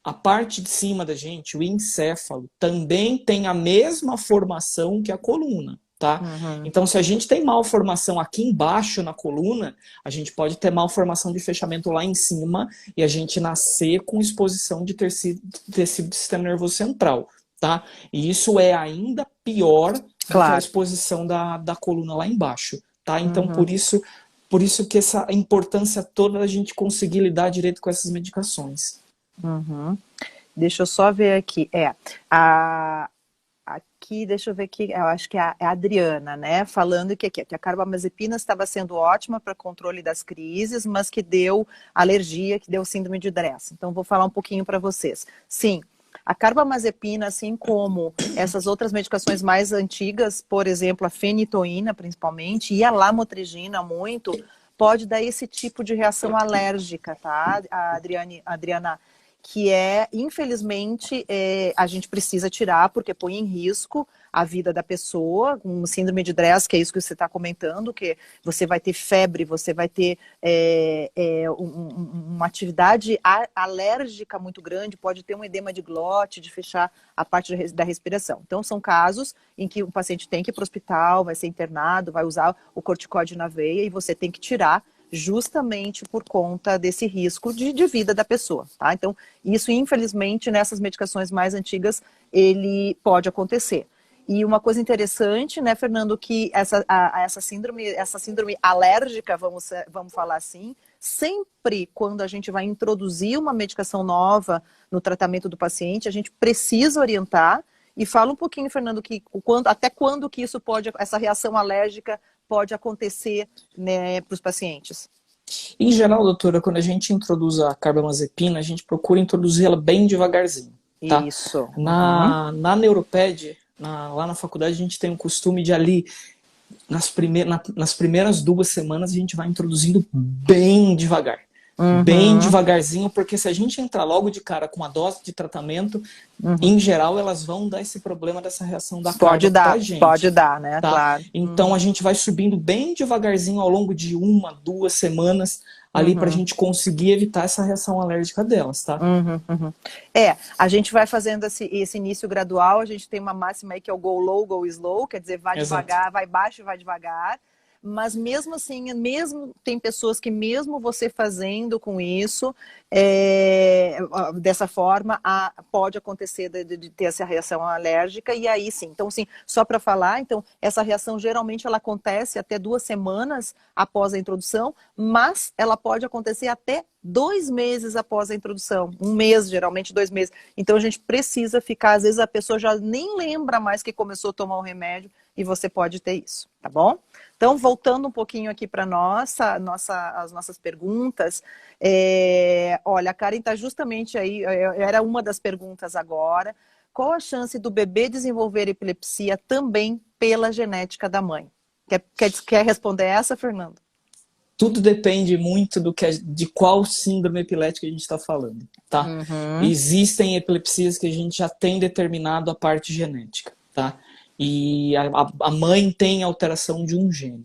a parte de cima da gente, o encéfalo, também tem a mesma formação que a coluna, tá? Então, se a gente tem malformação aqui embaixo na coluna, a gente pode ter malformação de fechamento lá em cima e a gente nascer com exposição de tecido do sistema nervoso central, tá? E isso é ainda pior do que a exposição da coluna lá embaixo, tá? Então, por isso que essa importância toda da gente conseguir lidar direito com essas medicações. Deixa eu só ver aqui. Aqui, deixa eu ver aqui, eu acho que é a Adriana, né? Falando que a carbamazepina estava sendo ótima para controle das crises, mas que deu alergia, que deu síndrome de Dress. Então, vou falar um pouquinho para vocês. Sim, a carbamazepina, assim como essas outras medicações mais antigas, por exemplo, a fenitoína, principalmente, e a lamotrigina, muito, pode dar esse tipo de reação alérgica, tá, Adriana? Que infelizmente, a gente precisa tirar, porque põe em risco a vida da pessoa, com síndrome de Dress, que é isso que você está comentando, que você vai ter febre, você vai ter uma atividade alérgica muito grande, pode ter um edema de glote, de fechar a parte da respiração. Então, são casos em que o paciente tem que ir para o hospital, vai ser internado, vai usar o corticóide na veia e você tem que tirar justamente por conta desse risco de vida da pessoa, tá? Então, isso, infelizmente, nessas medicações mais antigas, ele pode acontecer. E uma coisa interessante, né, Fernando, que essa síndrome alérgica, vamos falar assim, sempre quando a gente vai introduzir uma medicação nova no tratamento do paciente, a gente precisa orientar. E fala um pouquinho, Fernando, até quando que essa reação alérgica pode acontecer, né, para os pacientes? Em geral, doutora, quando a gente introduz a carbamazepina, a gente procura introduzir ela bem devagarzinho, tá? Isso. Na Neuroped, lá na faculdade, a gente tem o costume de ali, nas primeiras 2 semanas, a gente vai introduzindo bem devagar. Bem devagarzinho, porque se a gente entrar logo de cara com uma dose de tratamento, em geral elas vão dar esse problema dessa reação da carga pra gente. Pode dar, né? Tá? Claro. Então a gente vai subindo bem devagarzinho ao longo de 1, 2 semanas ali pra gente conseguir evitar essa reação alérgica delas, tá? A gente vai fazendo esse início gradual, a gente tem uma máxima aí que é o go low, go slow, quer dizer, vai devagar, vai baixo e vai devagar. Mas mesmo assim, tem pessoas que mesmo você fazendo com isso, dessa forma, pode acontecer de ter essa reação alérgica, e aí sim. Então, assim, só para falar, então, essa reação geralmente ela acontece até 2 semanas após a introdução, mas ela pode acontecer até 2 meses após a introdução, 1 mês, geralmente 2 meses. Então a gente precisa ficar, às vezes a pessoa já nem lembra mais que começou a tomar o remédio e você pode ter isso, tá bom? Então, voltando um pouquinho aqui para as nossas perguntas, olha, a Karen está justamente aí, era uma das perguntas agora. Qual a chance do bebê desenvolver epilepsia também pela genética da mãe? Quer responder essa, Fernando? Tudo depende muito de qual síndrome epilética a gente está falando, tá? Existem epilepsias que a gente já tem determinado a parte genética, tá? E a mãe tem alteração de um gene.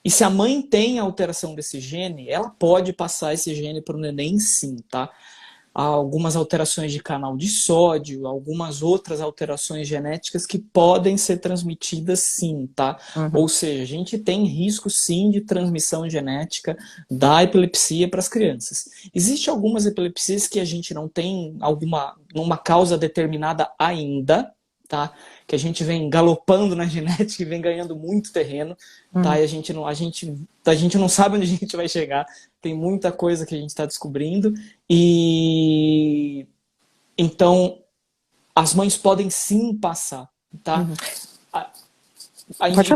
E se a mãe tem alteração desse gene, ela pode passar esse gene para o neném sim, tá? Há algumas alterações de canal de sódio, algumas outras alterações genéticas que podem ser transmitidas sim, tá? Ou seja, a gente tem risco sim de transmissão genética da epilepsia para as crianças. Existem algumas epilepsias que a gente não tem uma causa determinada ainda, tá? Que a gente vem galopando na genética e vem ganhando muito terreno, tá? E a gente não sabe onde a gente vai chegar. Tem muita coisa que a gente está descobrindo. E então as mães podem sim passar, tá?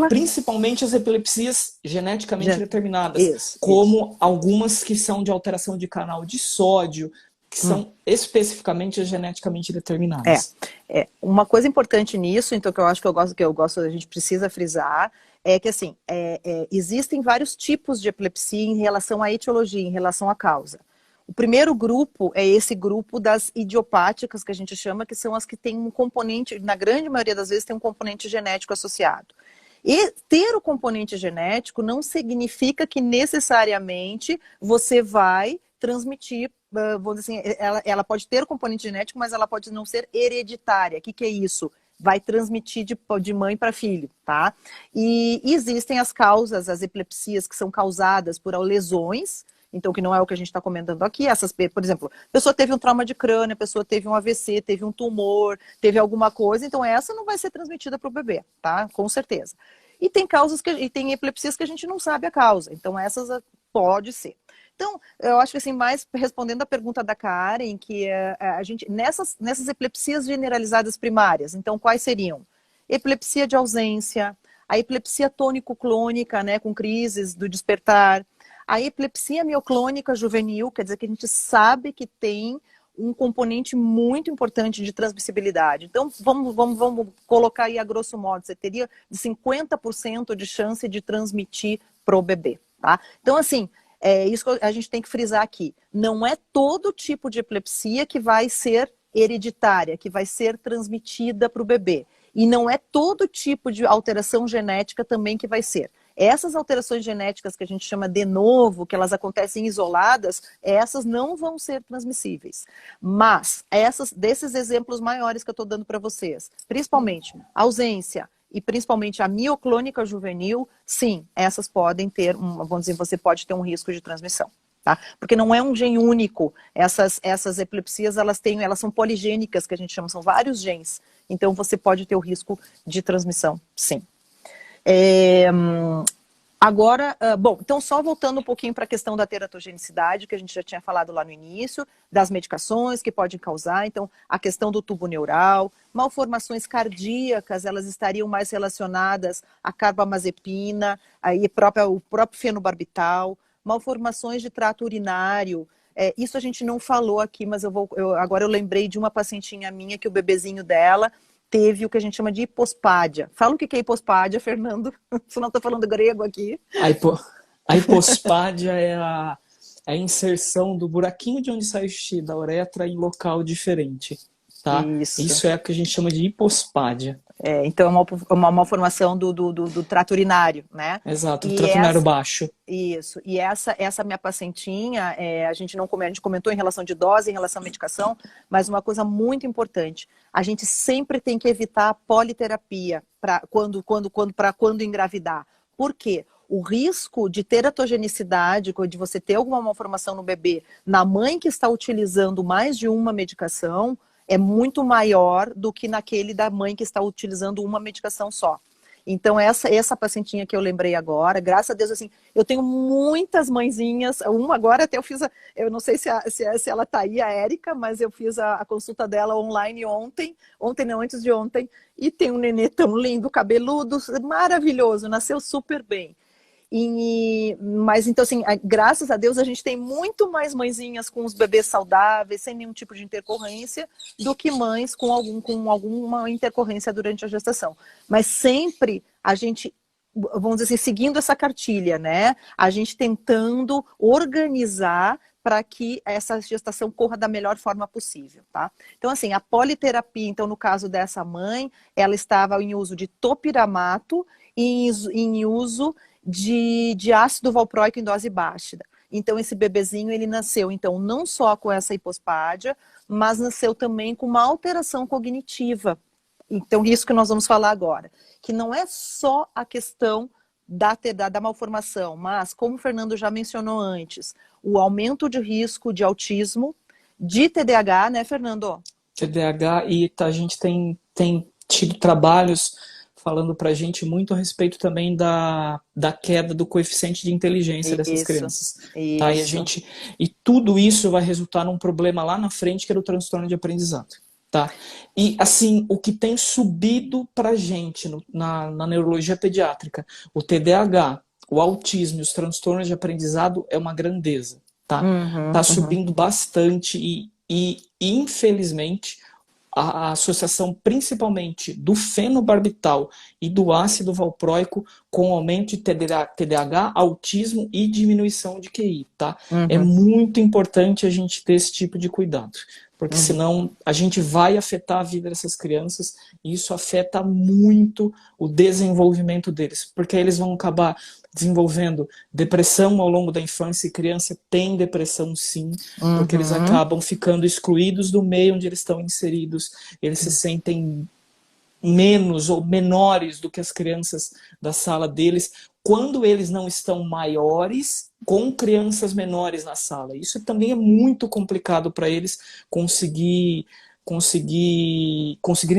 Principalmente as epilepsias geneticamente determinadas, como algumas que são de alteração de canal de sódio, que são especificamente geneticamente determinadas. Uma coisa importante nisso, então, que eu gosto, a gente precisa frisar, é que assim, existem vários tipos de epilepsia em relação à etiologia, em relação à causa. O primeiro grupo é esse grupo das idiopáticas, que a gente chama, que são as que têm um componente, na grande maioria das vezes, tem um componente genético associado. E ter o componente genético não significa que necessariamente você vai transmitir, vamos dizer assim, ela pode ter o componente genético, mas ela pode não ser hereditária. O que é isso? Vai transmitir de mãe para filho, tá? E existem as causas, as epilepsias que são causadas por lesões, então que não é o que a gente está comentando aqui, essas, por exemplo, a pessoa teve um trauma de crânio, a pessoa teve um AVC, teve um tumor, teve alguma coisa, então essa não vai ser transmitida para o bebê, tá? Com certeza. E tem causas e tem epilepsias que a gente não sabe a causa, então essas pode ser. Então, eu acho que assim, mais respondendo a pergunta da Karen, que a gente, nessas epilepsias generalizadas primárias, então quais seriam? Epilepsia de ausência, a epilepsia tônico-clônica, né, com crises do despertar, a epilepsia mioclônica juvenil, quer dizer que a gente sabe que tem um componente muito importante de transmissibilidade. Então, vamos colocar aí a grosso modo, você teria de 50% de chance de transmitir pro bebê, tá? Então, assim, isso que a gente tem que frisar aqui. Não é todo tipo de epilepsia que vai ser hereditária, que vai ser transmitida para o bebê. E não é todo tipo de alteração genética também que vai ser. Essas alterações genéticas que a gente chama de novo, que elas acontecem isoladas, essas não vão ser transmissíveis. Mas desses exemplos maiores que eu estou dando para vocês, principalmente ausência e principalmente a mioclônica juvenil, sim, essas podem ter, vamos dizer, você pode ter um risco de transmissão. Tá? Porque não é um gene único. Essas epilepsias, elas são poligênicas, que a gente chama, são vários genes. Então você pode ter o risco de transmissão, sim. Agora, bom, então só voltando um pouquinho para a questão da teratogenicidade, que a gente já tinha falado lá no início, das medicações que podem causar, então a questão do tubo neural, malformações cardíacas, elas estariam mais relacionadas à carbamazepina, aí o próprio fenobarbital, malformações de trato urinário, isso a gente não falou aqui, mas agora eu lembrei de uma pacientinha minha que o bebezinho dela teve o que a gente chama de hipospádia. Fala o que é hipospádia, Fernando. Se não estou falando grego aqui. A hipospádia é a inserção do buraquinho de onde sai o xixi da uretra em local diferente. Tá? Isso é o que a gente chama de hipospádia. Então é uma malformação do trato urinário, né? Exato, o trato urinário baixo. Isso. E essa minha pacientinha, a gente comentou em relação de dose, em relação à medicação, mas uma coisa muito importante, a gente sempre tem que evitar a politerapia para quando engravidar. Por quê? O risco de teratogenicidade, de você ter alguma malformação no bebê, na mãe que está utilizando mais de uma medicação, é muito maior do que naquele da mãe que está utilizando uma medicação só. Então, essa pacientinha que eu lembrei agora, graças a Deus, assim, eu tenho muitas mãezinhas, uma agora até eu não sei se ela tá aí, a Érica, mas eu fiz a consulta dela online ontem não, antes de ontem, e tem um nenê tão lindo, cabeludo, maravilhoso, nasceu super bem. Mas então, assim, graças a Deus a gente tem muito mais mãezinhas com os bebês saudáveis, sem nenhum tipo de intercorrência, do que mães com alguma intercorrência durante a gestação. Mas sempre a gente, vamos dizer assim, seguindo essa cartilha, né? A gente tentando organizar para que essa gestação corra da melhor forma possível, tá? Então, assim, a politerapia, então, no caso dessa mãe, ela estava em uso de topiramato e em uso de ácido valproico em dose baixa. Então, esse bebezinho, ele nasceu, então, não só com essa hipospádia, mas nasceu também com uma alteração cognitiva. Então, isso que nós vamos falar agora. Que não é só a questão da malformação, mas, como o Fernando já mencionou antes, o aumento de risco de autismo, de TDAH, né, Fernando? TDAH, e a gente tem tido trabalhos falando pra gente muito a respeito também da queda do coeficiente de inteligência dessas crianças. Tá? E tudo isso vai resultar num problema lá na frente, que é o transtorno de aprendizado. Tá? E assim, o que tem subido pra gente na neurologia pediátrica, o TDAH, o autismo e os transtornos de aprendizado é uma grandeza. Tá? Tá subindo bastante e infelizmente a associação principalmente do fenobarbital e do ácido valproico com aumento de TDAH, autismo e diminuição de QI, tá? É Uhum, muito importante a gente ter esse tipo de cuidado, porque uhum, senão a gente vai afetar a vida dessas crianças e isso afeta muito o desenvolvimento deles, porque eles vão acabar desenvolvendo depressão ao longo da infância, e criança tem depressão sim, porque eles uhum, acabam ficando excluídos do meio onde eles estão inseridos, eles se sentem menos ou menores do que as crianças da sala deles, quando eles não estão maiores com crianças menores na sala. Isso também é muito complicado para eles conseguirem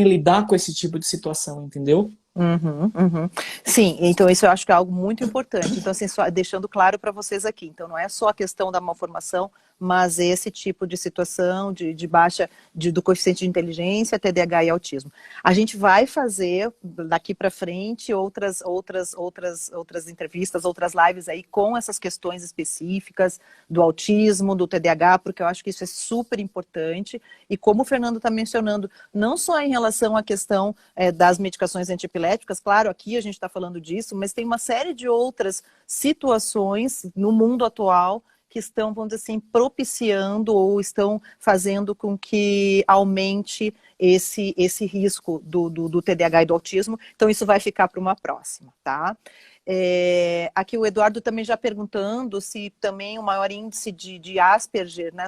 lidar com esse tipo de situação, entendeu? uhum, uhum. Sim, então isso eu acho que é algo muito importante. Então, assim, só deixando claro para vocês aqui. Então, não é só a questão da malformação, mas esse tipo de situação de baixa do coeficiente de inteligência, TDAH e autismo. A gente vai fazer daqui para frente outras entrevistas, outras lives aí com essas questões específicas do autismo, do TDAH, porque eu acho que isso é super importante. E como o Fernando está mencionando, não só em relação à questão das medicações antiepiléticas, claro, aqui a gente está falando disso, mas tem uma série de outras situações no mundo atual que estão, vamos dizer assim, propiciando ou estão fazendo com que aumente esse risco do TDAH e do autismo. Então, isso vai ficar para uma próxima, tá? Aqui o Eduardo também já perguntando se também o maior índice de Asperger, né?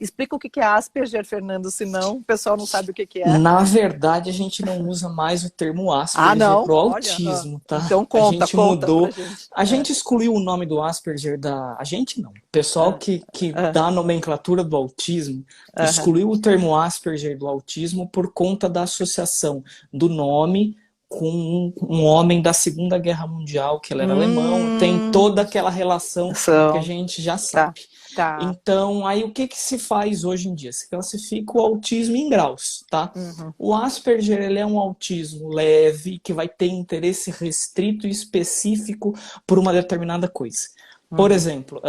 Explica o que é Asperger, Fernando, senão o pessoal não sabe o que é. Na verdade, a gente não usa mais o termo Ah, Asperger não? para o Olha. autismo, tá? Então A conta, gente conta pra mudou. gente. A gente excluiu o nome do Asperger da. A gente não. O pessoal Ah, que ah, dá a nomenclatura do autismo ah, excluiu o termo Asperger do autismo por conta da associação do nome com um homem da Segunda Guerra Mundial, que ele era alemão, tem hum, toda aquela relação que a são, gente já tá, sabe. tá. Então, aí o que que se faz hoje em dia? Se classifica o autismo em graus, tá? Uhum, O Asperger, ele é um autismo leve, que vai ter interesse restrito e específico por uma determinada coisa. Por uhum, exemplo,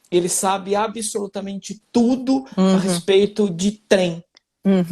ele sabe absolutamente tudo a uhum, respeito de trem.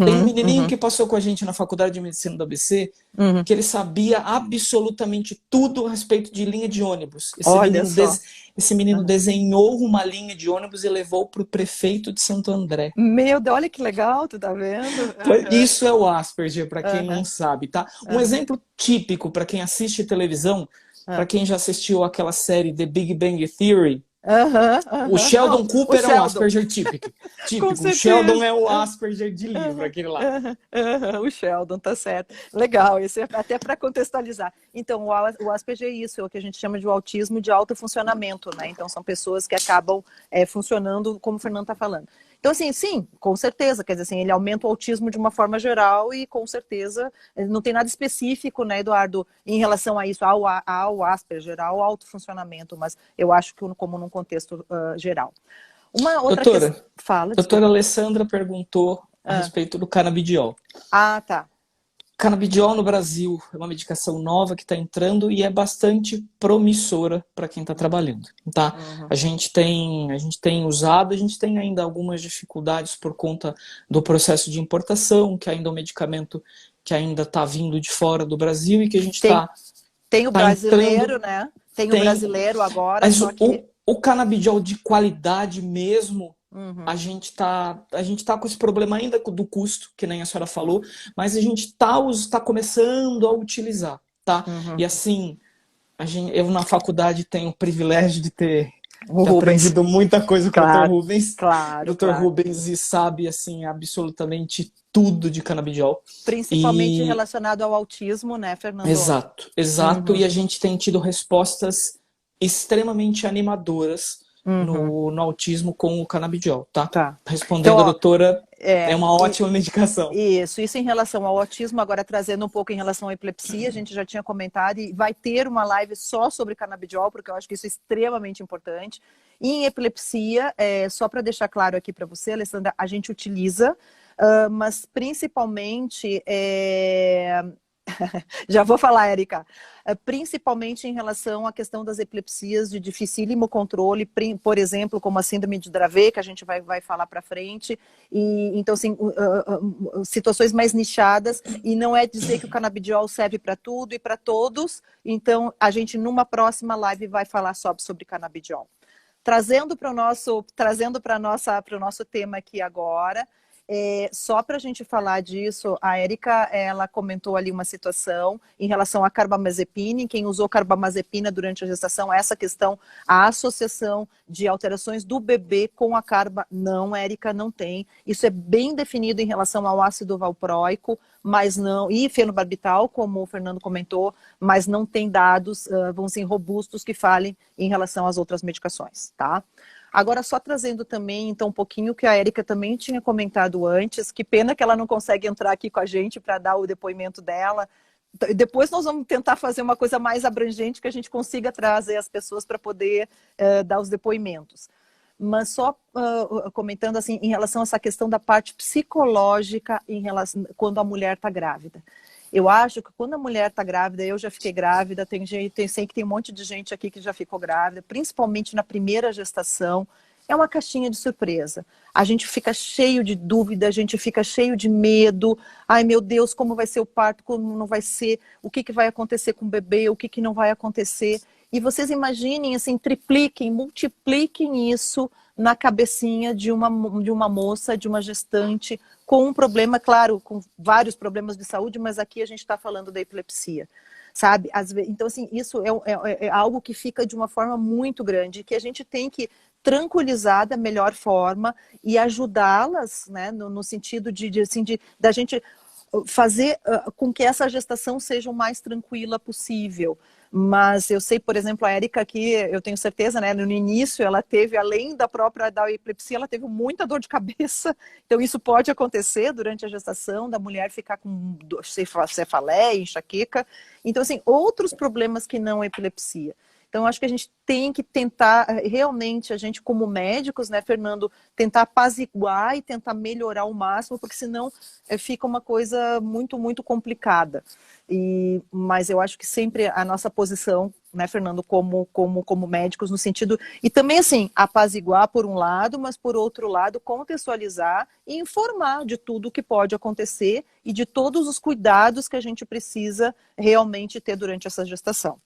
Tem um uhum, menininho uhum, que passou com a gente na Faculdade de Medicina da ABC, uhum. que ele sabia absolutamente tudo a respeito de linha de ônibus. Olha só. Esse menino Uhum. desenhou uma linha de ônibus e levou para o prefeito de Santo André. Meu Deus, olha que legal, tu tá vendo? Uhum, Isso é o Asperger, para quem não uhum, sabe, tá? Um uhum, exemplo típico para quem assiste televisão, para quem já assistiu aquela série The Big Bang Theory, uhum, o uhum. Não, Sheldon o Cooper é um Sheldon, Asperger típico. com Típico. O Sheldon certeza. é o Asperger de livro, Uhum, aquele lá. uhum, uhum, o Sheldon, tá certo. Legal, esse é até para contextualizar. Então, o Asperger é isso, é o que a gente chama de autismo de alto funcionamento, né? Então, são pessoas que acabam funcionando como o Fernando está falando. Então, assim, sim, com certeza, quer dizer assim, ele aumenta o autismo de uma forma geral e, com certeza, não tem nada específico, né, Eduardo, em relação a isso, ao Asperger, ao alto funcionamento, mas eu acho que como num contexto geral. Uma outra questão. Doutora, Fala, doutora desculpa. Alessandra perguntou a Ah, respeito do canabidiol. tá. Canabidiol no Brasil é uma medicação nova que está entrando e é bastante promissora para quem está trabalhando, tá? Uhum. A gente tem usado, a gente tem ainda algumas dificuldades por conta do processo de importação, que ainda é um medicamento que ainda está vindo de fora do Brasil e que a gente Tem, está tem o tá brasileiro, entrando, né? Tem o tem, brasileiro agora, mas só que. o canabidiol de qualidade mesmo, a Uhum, gente tá, a gente tá com esse problema ainda do custo, que nem a senhora falou, mas a gente tá começando a utilizar, tá? uhum. E assim, eu na faculdade tenho o privilégio de O ter Rubens. aprendido muita coisa com o Dr. Claro, Rubens. O claro, Dr. claro. Rubens e sabe assim absolutamente tudo de canabidiol. Principalmente E relacionado ao autismo, né, Fernando? exato, exato. Uhum, E a gente tem tido respostas extremamente animadoras uhum, no autismo com o canabidiol, tá? tá. Então, Respondendo a ó, doutora, é é, uma ótima medicação. isso em relação ao autismo, agora trazendo um pouco em relação à epilepsia, a gente já tinha comentado e vai ter uma live só sobre canabidiol, porque eu acho que isso é extremamente importante. E em epilepsia, só para deixar claro aqui para você, Alessandra, a gente utiliza, mas principalmente Já vou falar, Érica. Principalmente em relação à questão das epilepsias de dificílimo controle, por exemplo, como a síndrome de Dravet, que a gente vai falar para frente. E, então, assim, situações mais nichadas. E não é dizer que o canabidiol serve para tudo e para todos. Então, a gente, numa próxima live, vai falar sobre canabidiol. Trazendo para o nosso tema aqui agora, só para a gente falar disso, a Érica, ela comentou ali uma situação em relação à carbamazepina, quem usou carbamazepina durante a gestação, essa questão, a associação de alterações do bebê com a carba, não, Érica, não tem. Isso é bem definido em relação ao ácido valproico, mas não, e fenobarbital, como o Fernando comentou, mas não tem dados, vão ser robustos que falem em relação às outras medicações, tá? Agora, só trazendo também, então, um pouquinho o que a Érica também tinha comentado antes, que pena que ela não consegue entrar aqui com a gente para dar o depoimento dela. Depois nós vamos tentar fazer uma coisa mais abrangente, que a gente consiga trazer as pessoas para poder dar os depoimentos. Mas só comentando assim, em relação a essa questão da parte psicológica quando a mulher está grávida. Eu acho que quando a mulher está grávida, eu já fiquei grávida, sei que tem um monte de gente aqui que já ficou grávida, principalmente na primeira gestação, é uma caixinha de surpresa. A gente fica cheio de dúvida, a gente fica cheio de medo. Ai, meu Deus, como vai ser o parto, como não vai ser, o que vai acontecer com o bebê, o que não vai acontecer. E vocês imaginem, assim, tripliquem, multipliquem isso na cabecinha de uma moça, de uma gestante, com um problema, claro, com vários problemas de saúde, mas aqui a gente está falando da epilepsia, sabe? Então, assim, isso é algo que fica de uma forma muito grande, que a gente tem que tranquilizar da melhor forma e ajudá-las, né, no sentido da gente fazer com que essa gestação seja o mais tranquila possível. Mas eu sei, por exemplo, a Érica aqui, eu tenho certeza, né, no início ela teve, além da epilepsia, ela teve muita dor de cabeça. Então isso pode acontecer durante a gestação, da mulher ficar com cefaleia, enxaqueca. Então, assim, outros problemas que não a epilepsia. Então, acho que a gente tem que tentar, realmente, a gente como médicos, né, Fernando, tentar apaziguar e tentar melhorar ao máximo, porque senão fica uma coisa muito, muito complicada. Mas eu acho que sempre a nossa posição, né, Fernando, como médicos, no sentido... E também, assim, apaziguar por um lado, mas por outro lado, contextualizar e informar de tudo o que pode acontecer e de todos os cuidados que a gente precisa realmente ter durante essa gestação.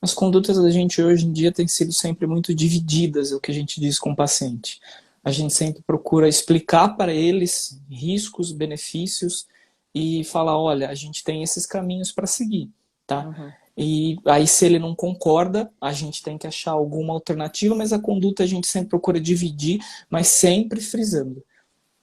As condutas da gente hoje em dia têm sido sempre muito divididas, é o que a gente diz com o paciente. A gente sempre procura explicar para eles riscos, benefícios e falar, olha, a gente tem esses caminhos para seguir, tá? Uhum. E aí, se ele não concorda, a gente tem que achar alguma alternativa, mas a conduta a gente sempre procura dividir, mas sempre frisando.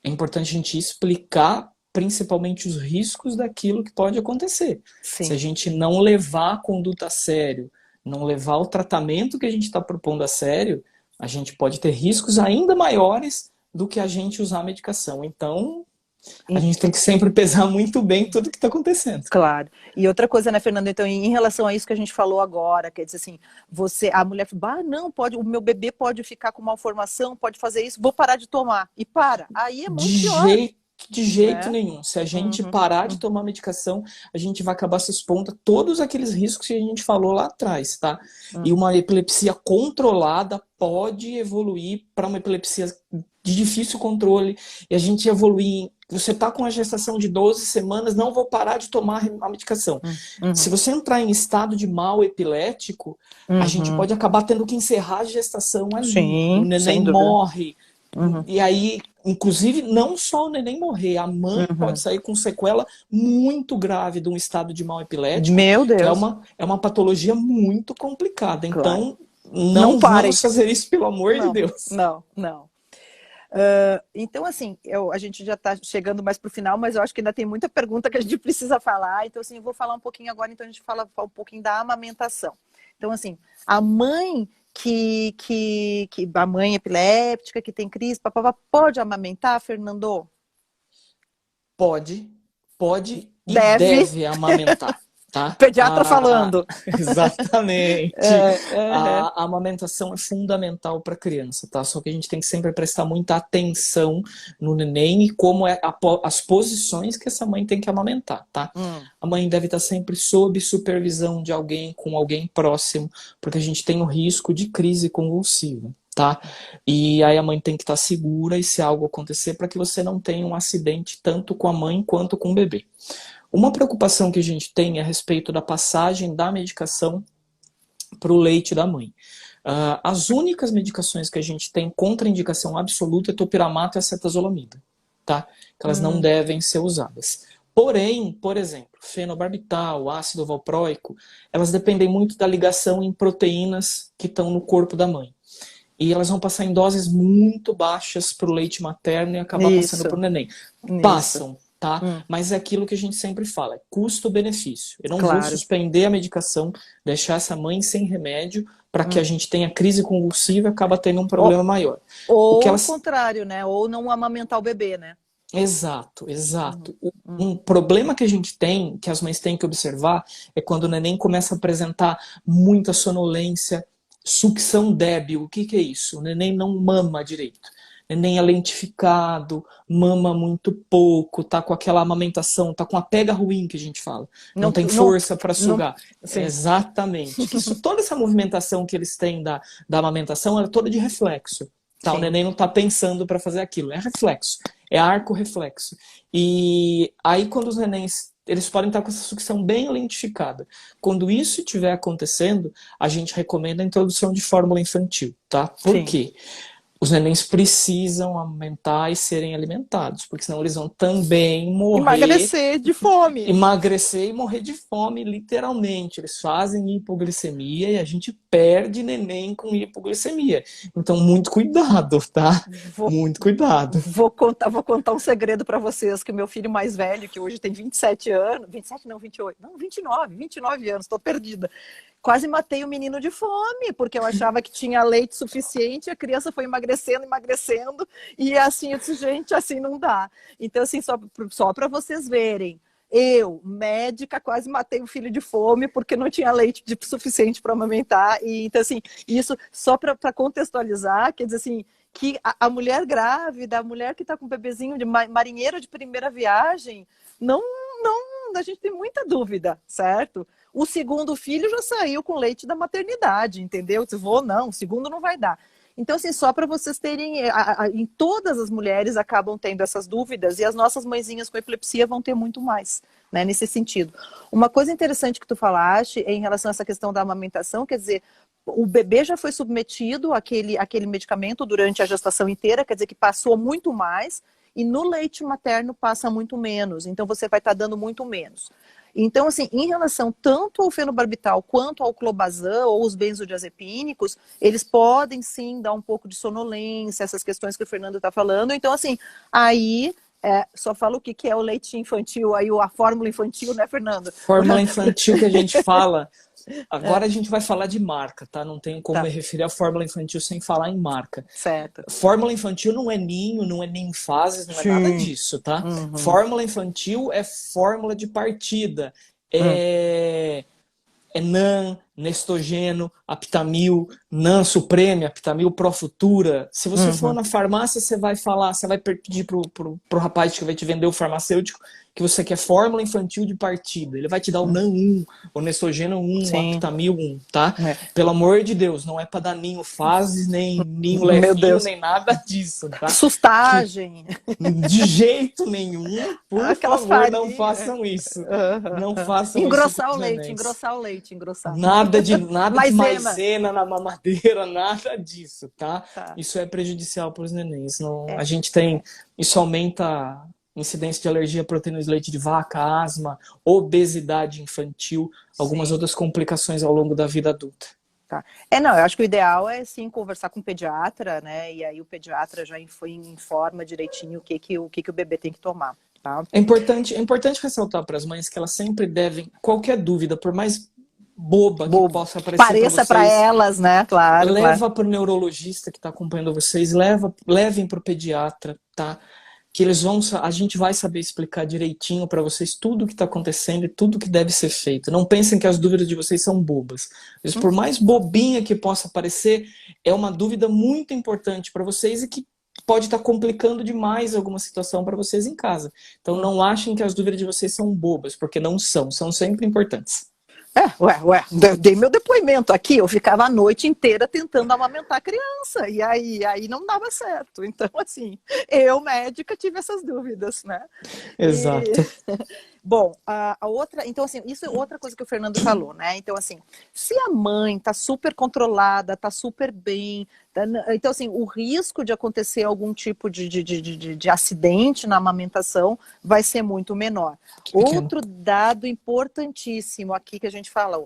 É importante a gente explicar principalmente os riscos daquilo que pode acontecer. Sim. Se a gente não levar a conduta a sério, não levar o tratamento que a gente está propondo a sério, a gente pode ter riscos ainda maiores do que a gente usar a medicação. Então, a gente tem que sempre pesar muito bem tudo que está acontecendo. Claro. E outra coisa, né, Fernando, então, em relação a isso que a gente falou agora, quer dizer assim, a mulher fala, não, o meu bebê pode ficar com malformação, pode fazer isso, vou parar de tomar. E para. Aí é muito pior. De jeito nenhum. Se a gente parar de tomar medicação, a gente vai acabar se expondo a todos aqueles riscos que a gente falou lá atrás, tá? E uma epilepsia controlada pode evoluir para uma epilepsia de difícil controle, e a gente evoluir. Você tá com a gestação de 12 semanas, não vou parar de tomar a medicação. Se você entrar em estado de mal epilético, a gente pode acabar tendo que encerrar a gestação ali. Sim, o neném morre. E aí, inclusive, não só o neném morrer, a mãe pode sair com sequela muito grave de um estado de mal epilético. Meu Deus. Que é uma patologia muito complicada. Então, não vamos fazer isso, pelo amor de Deus. Não. Então, assim, a gente já está chegando mais para o final, mas eu acho que ainda tem muita pergunta que a gente precisa falar. Então, assim, eu vou falar um pouquinho agora, então a gente fala um pouquinho da amamentação. Então, assim, a mãe a mãe epiléptica, que tem crise, pode amamentar, Fernando? Pode e deve amamentar. tá? Pediatra falando. Exatamente. A amamentação é fundamental para a criança, tá? Só que a gente tem que sempre prestar muita atenção no neném e como as posições que essa mãe tem que amamentar, tá? A mãe deve estar sempre sob supervisão de alguém, com alguém próximo, porque a gente tem o risco de crise convulsiva, tá? E aí a mãe tem que estar segura e se algo acontecer para que você não tenha um acidente tanto com a mãe quanto com o bebê. Uma preocupação que a gente tem é a respeito da passagem da medicação para o leite da mãe. As únicas medicações que a gente tem contraindicação absoluta é topiramato e acetazolamida, tá? Que elas não devem ser usadas. Porém, por exemplo, fenobarbital, ácido valproico, elas dependem muito da ligação em proteínas que estão no corpo da mãe. E elas vão passar em doses muito baixas para o leite materno e acabar passando para o neném. Passam. Tá? Mas é aquilo que a gente sempre fala, é custo-benefício. Eu não vou suspender a medicação, deixar essa mãe sem remédio para que a gente tenha crise convulsiva e acaba tendo um problema maior. Ou o contrário, né? Ou não amamentar o bebê, né? Exato, exato. Um problema que a gente tem, que as mães têm que observar, é quando o neném começa a apresentar muita sonolência, sucção débil. O que é isso? O neném não mama direito. Neném é lentificado, mama muito pouco, tá com aquela amamentação, tá com a pega ruim que a gente fala. Não tem força para sugar. Exatamente. Toda essa movimentação que eles têm da amamentação é toda de reflexo. Tá? O neném não tá pensando para fazer aquilo. É reflexo. É arco reflexo. E aí quando os nenéns, eles podem estar com essa sucção bem lentificada. Quando isso estiver acontecendo, a gente recomenda a introdução de fórmula infantil. Tá? Por quê? Os nenéns precisam amamentar e serem alimentados, porque senão eles vão também morrer. Emagrecer de fome. Emagrecer e morrer de fome, literalmente. Eles fazem hipoglicemia e a gente perde neném com hipoglicemia. Então, muito cuidado, tá? Muito cuidado. Vou contar um segredo para vocês, que o meu filho mais velho, que hoje tem 27 anos, 27 não, 28, não, 29 anos, estou perdida. Quase matei o menino de fome, porque eu achava que tinha leite suficiente, a criança foi emagrecendo, e assim eu disse, gente, assim não dá. Então, assim, só para vocês verem, eu, médica, quase matei o filho de fome, porque não tinha leite suficiente para amamentar. E, então, assim, isso só para contextualizar, quer dizer assim, que a mulher grávida, a mulher que está com um bebezinho de marinheiro de primeira viagem, a gente tem muita dúvida, certo? O segundo filho já saiu com leite da maternidade, entendeu? Se vou, não, o segundo não vai dar. Então, assim, só para vocês terem, em todas as mulheres acabam tendo essas dúvidas e as nossas mãezinhas com epilepsia vão ter muito mais, né, nesse sentido. Uma coisa interessante que tu falaste em relação a essa questão da amamentação, quer dizer, o bebê já foi submetido àquele medicamento durante a gestação inteira, quer dizer que passou muito mais, e no leite materno passa muito menos, então você vai estar dando muito menos. Então, assim, em relação tanto ao fenobarbital quanto ao clobazam ou os benzodiazepínicos, eles podem sim dar um pouco de sonolência, essas questões que o Fernando está falando. Então, assim, aí só falo o que é o leite infantil, aí a fórmula infantil, né, Fernando? Fórmula infantil que a gente fala. Agora a gente vai falar de marca, tá? Não tem como me referir à fórmula infantil sem falar em marca. Certo. Fórmula infantil não é ninho, não é nem fases, não é nada disso, tá? Fórmula infantil é fórmula de partida. É NAN, Nestogeno, Aptamil, NAN Supreme, Aptamil Pro Futura. Se você for na farmácia, você vai falar, você vai pedir pro rapaz que vai te vender o farmacêutico que você quer fórmula infantil de partida. Ele vai te dar o NAN 1, o Nestogeno 1, o Aptamil 1, tá? Pelo amor de Deus, não é para dar ninho fases, nem ninho levinho, nem nada disso, tá? Sustagem. De jeito nenhum, por favor, não façam isso. Não façam engrossar isso. Engrossar o leite. Nada de maisena na mamadeira, nada disso, tá? Isso é prejudicial para os nenéns. A gente tem, isso aumenta a incidência de alergia a proteínas de leite de vaca, asma, obesidade infantil, algumas outras complicações ao longo da vida adulta. Tá. Não, eu acho que o ideal é sim conversar com o pediatra, né? E aí o pediatra já informa direitinho o que o bebê tem que tomar. Tá? É importante ressaltar para as mães que elas sempre devem, qualquer dúvida, por mais boba que possa pareça para elas, né? Claro. Leva para o neurologista que está acompanhando vocês, levem para o pediatra, tá? que a gente vai saber explicar direitinho para vocês tudo o que está acontecendo e tudo o que deve ser feito. Não pensem que as dúvidas de vocês são bobas. Mas por mais bobinha que possa parecer, é uma dúvida muito importante para vocês e que pode estar complicando demais alguma situação para vocês em casa. Então não achem que as dúvidas de vocês são bobas, porque não são sempre importantes. Dei meu depoimento aqui, eu ficava a noite inteira tentando amamentar a criança, e aí não dava certo. Então, assim, eu, médica, tive essas dúvidas, né? Exato. Bom, a outra, então assim, isso é outra coisa que o Fernando falou, né? Então assim, se a mãe tá super controlada, tá super bem, então assim, o risco de acontecer algum tipo de acidente na amamentação vai ser muito menor. Outro dado importantíssimo aqui que a gente fala,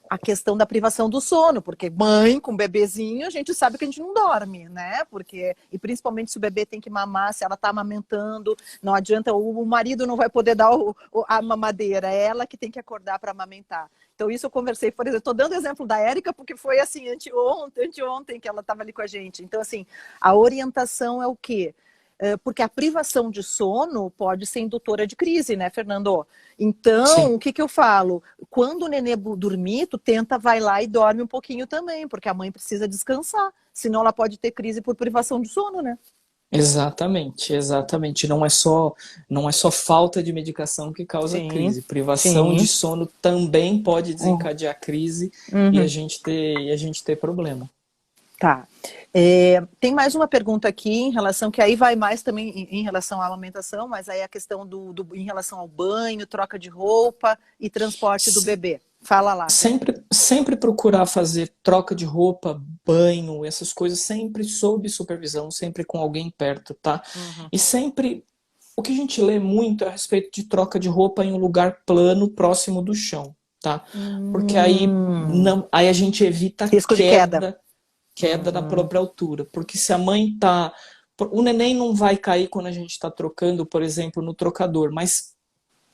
a questão da privação do sono, porque mãe com bebezinho, a gente sabe que a gente não dorme, né? E principalmente se o bebê tem que mamar, se ela tá amamentando, não adianta, o marido não vai poder dar a mamadeira, é ela que tem que acordar para amamentar. Então isso eu conversei, por exemplo, estou dando exemplo da Érica, porque foi assim, anteontem que ela estava ali com a gente. Então assim, a orientação é o quê? Porque a privação de sono pode ser indutora de crise, né, Fernando? Então, sim, o que eu falo? Quando o nenê dormir, tu vai lá e dorme um pouquinho também, porque a mãe precisa descansar, senão ela pode ter crise por privação de sono, né? Exatamente. Não é só falta de medicação que causa crise. Privação de sono também pode desencadear crise e a gente ter problema. Tá. Tem mais uma pergunta aqui em relação, que aí vai mais também em relação à amamentação, mas aí a questão em relação ao banho, troca de roupa e transporte do bebê. Fala lá. Sempre procurar fazer troca de roupa, banho, essas coisas, sempre sob supervisão, sempre com alguém perto, tá? E sempre, o que a gente lê muito é a respeito de troca de roupa em um lugar plano, próximo do chão, tá? Porque aí a gente evita risco de queda na própria altura, porque se a mãe tá... O neném não vai cair quando a gente está trocando, por exemplo, no trocador, mas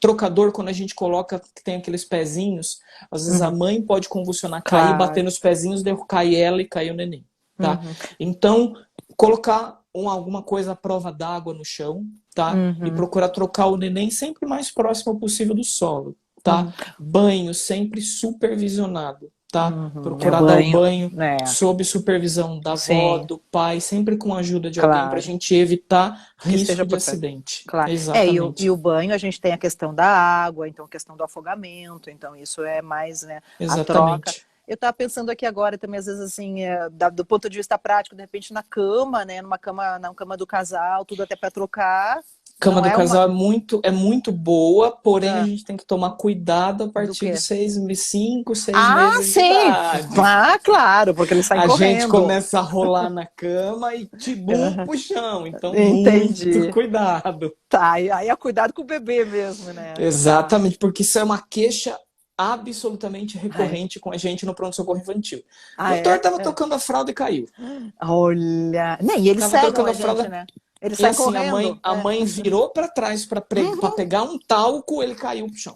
trocador, quando a gente coloca, que tem aqueles pezinhos, às vezes a mãe pode convulsionar, cair, bater nos pezinhos, cair ela e cair o neném, tá? Então, colocar alguma coisa à prova d'água no chão, tá? E procurar trocar o neném sempre mais próximo possível do solo, tá? Banho sempre supervisionado, tá? Procurar dar o banho sob supervisão da avó, do pai, sempre com a ajuda de alguém, pra gente evitar risco de acidente. Claro. Exatamente. E o banho, a gente tem a questão da água, então a questão do afogamento, então isso é mais, né, a troca. Eu estava pensando aqui agora também, às vezes, assim, do ponto de vista prático, de repente na cama, né, na cama do casal, tudo até para trocar. Cama do casal é muito boa, porém a gente tem que tomar cuidado a partir de 5, 6 meses de idade. Claro, porque ele sai correndo. A gente começa a rolar na cama e pro chão, então muito cuidado. Tá, aí é cuidado com o bebê mesmo, né? Exatamente, porque isso é uma queixa absolutamente recorrente com a gente no pronto-socorro infantil. O doutor estava tocando a fralda e caiu. Olha, nem eles cegam a gente, né? Ele sai assim, correndo. A mãe virou para trás para pegar um talco, ele caiu pro chão.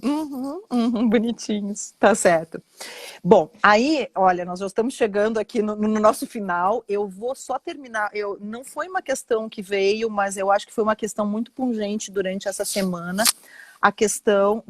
Bonitinhos, tá certo. Bom, aí, olha, nós já estamos chegando aqui no nosso final. Eu vou só terminar. Não foi uma questão que veio, mas eu acho que foi uma questão muito pungente durante essa semana. A questão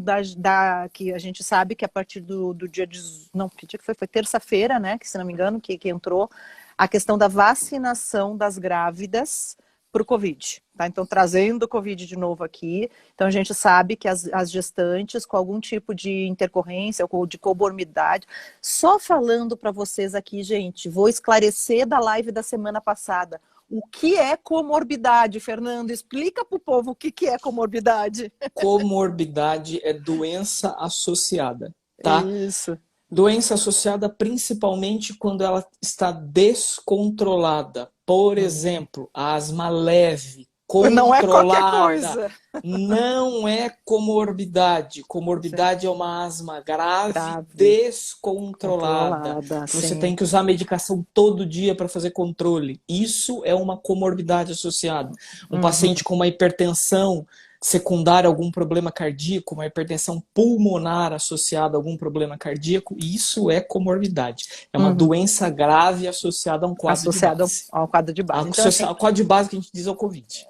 que a gente sabe que a partir do dia... que dia que foi? Foi terça-feira, né? Que, se não me engano, que entrou a questão da vacinação das grávidas para o Covid, tá? Então, trazendo o Covid de novo aqui. Então, a gente sabe que as gestantes com algum tipo de intercorrência ou de comorbidade, só falando para vocês aqui, gente, vou esclarecer da live da semana passada. O que é comorbidade, Fernando? Explica para o povo o que é comorbidade. Comorbidade é doença associada, tá? Isso. Doença associada principalmente quando ela está descontrolada. Por exemplo, asma leve, controlada. Não é qualquer coisa. Não é comorbidade. Comorbidade é uma asma grave. Descontrolada. Você tem que usar medicação todo dia para fazer controle. Isso é uma comorbidade associada. Um paciente com uma hipertensão secundária a algum problema cardíaco, uma hipertensão pulmonar associada a algum problema cardíaco, isso é comorbidade. É uma doença grave associada a um quadro de base. Ao quadro de base. Então, assim, o quadro de base que a gente diz é o COVID.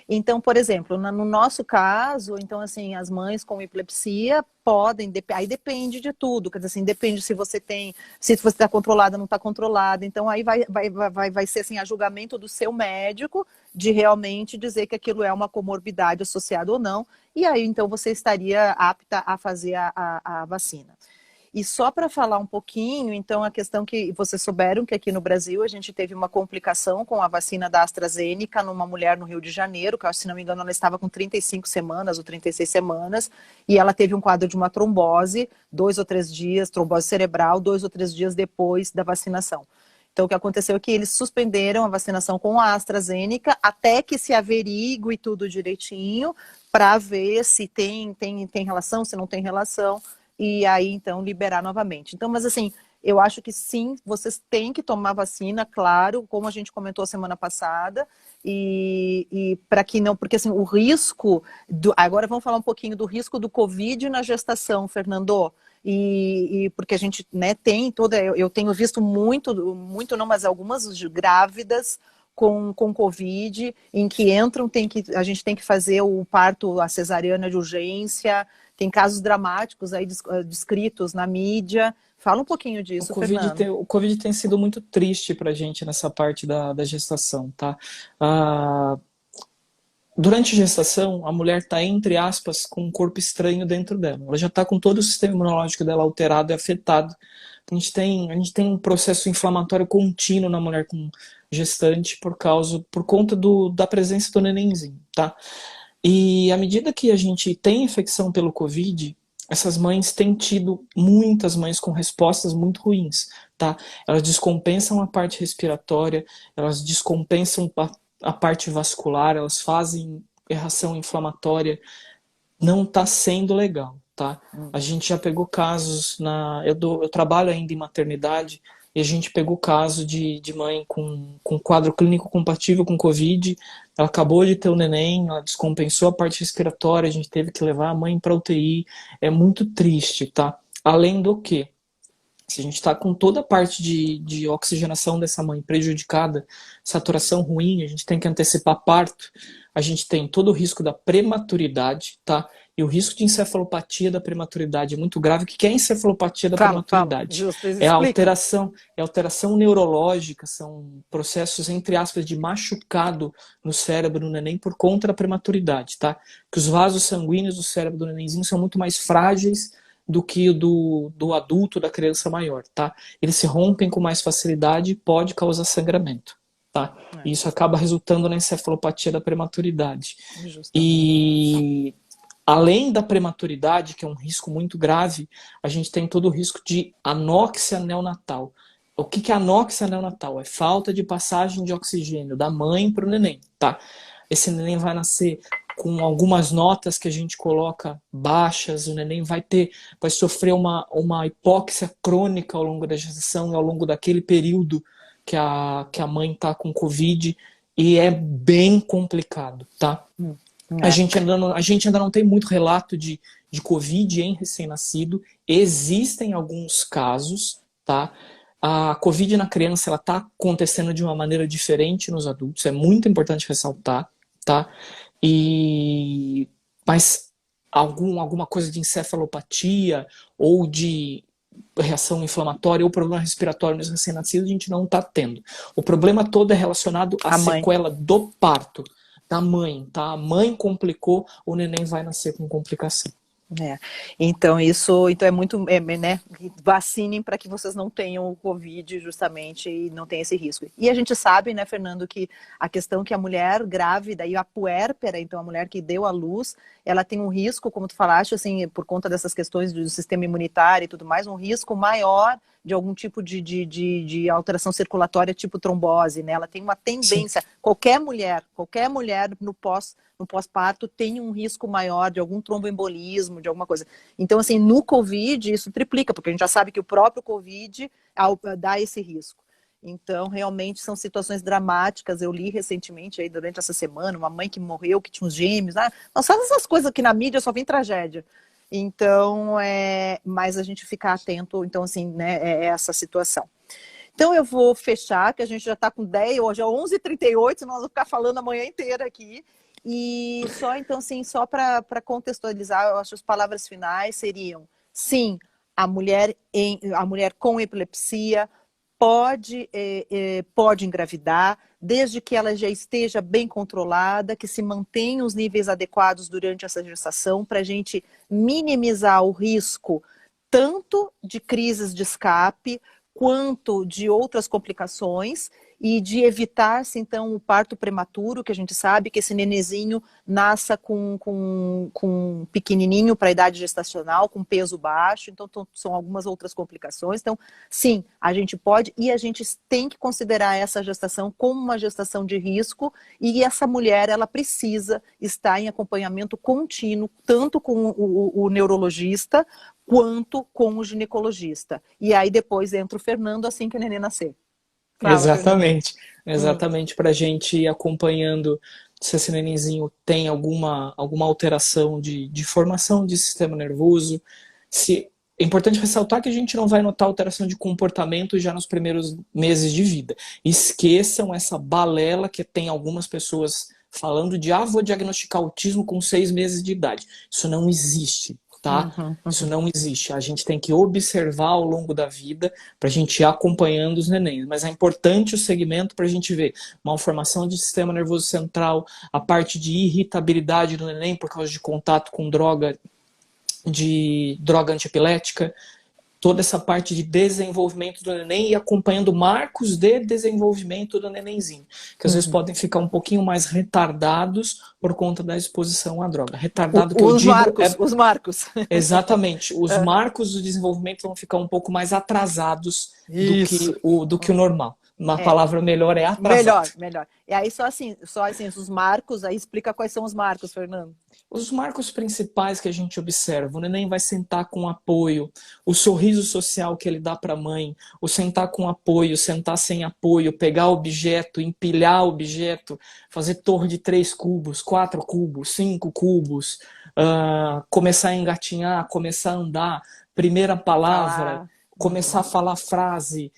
Então, por exemplo, no nosso caso, então assim, as mães com epilepsia podem, aí depende de tudo, quer dizer assim, depende se você está controlada ou não está controlada, então aí vai ser assim, a julgamento do seu médico de realmente dizer que aquilo é uma comorbidade associada ou não, e aí então você estaria apta a fazer a vacina. E só para falar um pouquinho, então, a questão que vocês souberam que aqui no Brasil a gente teve uma complicação com a vacina da AstraZeneca numa mulher no Rio de Janeiro, que, se não me engano, ela estava com 35 semanas ou 36 semanas, e ela teve um quadro de uma trombose, 2 ou 3 dias, trombose cerebral, 2 ou 3 dias depois da vacinação. Então, o que aconteceu é que eles suspenderam a vacinação com a AstraZeneca até que se averigue tudo direitinho para ver se tem relação, se não tem relação, e aí, então, liberar novamente. Então, mas assim, eu acho que sim, vocês têm que tomar vacina, claro, como a gente comentou a semana passada, e para que não, porque assim, o risco, agora vamos falar um pouquinho do risco do Covid na gestação, Fernando, e porque a gente, né, tem eu tenho visto muito não, mas algumas grávidas com Covid, em que entram, a gente tem que fazer o parto, a cesariana de urgência. Tem casos dramáticos aí descritos na mídia. Fala um pouquinho disso, Fernando. O Covid tem sido muito triste para a gente nessa parte da gestação, tá? Durante a gestação, a mulher está, entre aspas, com um corpo estranho dentro dela. Ela já está com todo o sistema imunológico dela alterado e afetado. A gente tem um processo inflamatório contínuo na mulher com gestante por conta da presença do nenenzinho, tá? E à medida que a gente tem infecção pelo Covid, essas mães têm tido, muitas mães com respostas muito ruins, tá? Elas descompensam a parte respiratória, elas descompensam a parte vascular, elas fazem reação inflamatória, não está sendo legal, tá? A gente já pegou casos, eu trabalho ainda em maternidade, e a gente pegou caso de mãe com quadro clínico compatível com Covid, ela acabou de ter o neném, ela descompensou a parte respiratória, a gente teve que levar a mãe para UTI, é muito triste, tá? Além do que, se a gente está com toda a parte de oxigenação dessa mãe prejudicada, saturação ruim, a gente tem que antecipar parto, a gente tem todo o risco da prematuridade, tá? E o risco de encefalopatia da prematuridade é muito grave. O que é encefalopatia da prematuridade? É alteração neurológica, são processos, entre aspas, de machucado no cérebro do neném por conta da prematuridade, tá? Que os vasos sanguíneos do cérebro do nenenzinho são muito mais frágeis do que o do adulto, da criança maior, tá? Eles se rompem com mais facilidade e pode causar sangramento, tá? E isso acaba resultando na encefalopatia da prematuridade. E além da prematuridade, que é um risco muito grave, a gente tem todo o risco de anóxia neonatal. O que é anóxia neonatal? É falta de passagem de oxigênio da mãe para o neném, tá? Esse neném vai nascer com algumas notas que a gente coloca baixas, o neném vai sofrer uma hipóxia crônica ao longo da gestação e ao longo daquele período que a mãe está com Covid, e é bem complicado, tá? A gente ainda não tem muito relato de Covid em recém-nascido. Existem alguns casos, tá? A Covid na criança, ela está acontecendo de uma maneira diferente nos adultos. É muito importante ressaltar, tá? Mas alguma coisa de encefalopatia ou de reação inflamatória ou problema respiratório nos recém-nascidos a gente não está tendo. O problema todo é relacionado à sequela do parto da mãe, tá? A mãe complicou, o neném vai nascer com complicação. Então é muito, né? Vacinem para que vocês não tenham o Covid justamente e não tenham esse risco. E a gente sabe, né, Fernando, que a questão que a mulher grávida e a puérpera, então a mulher que deu à luz, ela tem um risco, como tu falaste, assim, por conta dessas questões do sistema imunitário e tudo mais, um risco maior de algum tipo de alteração circulatória, tipo trombose, né? Ela tem uma tendência, qualquer mulher no pós-parto tem um risco maior de algum tromboembolismo, de alguma coisa. Então, assim, no Covid, isso triplica, porque a gente já sabe que o próprio Covid dá esse risco. Então, realmente são situações dramáticas. Eu li recentemente, aí, durante essa semana, uma mãe que morreu, que tinha uns gêmeos. Nossa, essas coisas que na mídia só vem tragédia. Então, mas a gente ficar atento, então, assim, né, é essa situação. Então, eu vou fechar, que a gente já está com 10, hoje é 11h38, nós vamos ficar falando a manhã inteira aqui. E só, então, assim, só para contextualizar, eu acho que as palavras finais seriam, sim, a mulher com epilepsia pode engravidar, desde que ela já esteja bem controlada, que se mantenha os níveis adequados durante essa gestação, para a gente minimizar o risco tanto de crises de escape, quanto de outras complicações, e de evitar-se, então, o parto prematuro, que a gente sabe que esse nenezinho nasça com pequenininho para a idade gestacional, com peso baixo, então são algumas outras complicações. Então, sim, a gente pode, e a gente tem que considerar essa gestação como uma gestação de risco, e essa mulher, ela precisa estar em acompanhamento contínuo, tanto com o neurologista, quanto com o ginecologista. E aí depois entra o Fernando assim que o neném nascer. Fala, Fernando. Exatamente, para a gente ir acompanhando se esse nenenzinho tem alguma alteração de formação de sistema nervoso. É importante ressaltar que a gente não vai notar alteração de comportamento já nos primeiros meses de vida. Esqueçam essa balela que tem algumas pessoas falando de vou diagnosticar autismo com 6 meses de idade. Isso não existe. Tá? Isso não existe. A gente tem que observar ao longo da vida para a gente ir acompanhando os nenéns. Mas é importante o segmento para a gente ver malformação de sistema nervoso central, a parte de irritabilidade do neném por causa de contato com droga antiepilética, toda essa parte de desenvolvimento do neném e acompanhando marcos de desenvolvimento do nenenzinho, que às vezes podem ficar um pouquinho mais retardados por conta da exposição à droga. Retardado que eu digo os marcos. Exatamente. Os marcos do desenvolvimento vão ficar um pouco mais atrasados do que o normal. Uma palavra melhor é atrasado. Melhor. E aí só assim, os marcos, aí explica quais são os marcos, Fernando. Os marcos principais que a gente observa, o neném vai sentar com apoio, o sorriso social que ele dá para a mãe, o sentar com apoio, sentar sem apoio, pegar objeto, empilhar objeto, fazer torre de 3 cubos, 4 cubos, 5 cubos, começar a engatinhar, começar a andar, primeira palavra, começar a falar frase,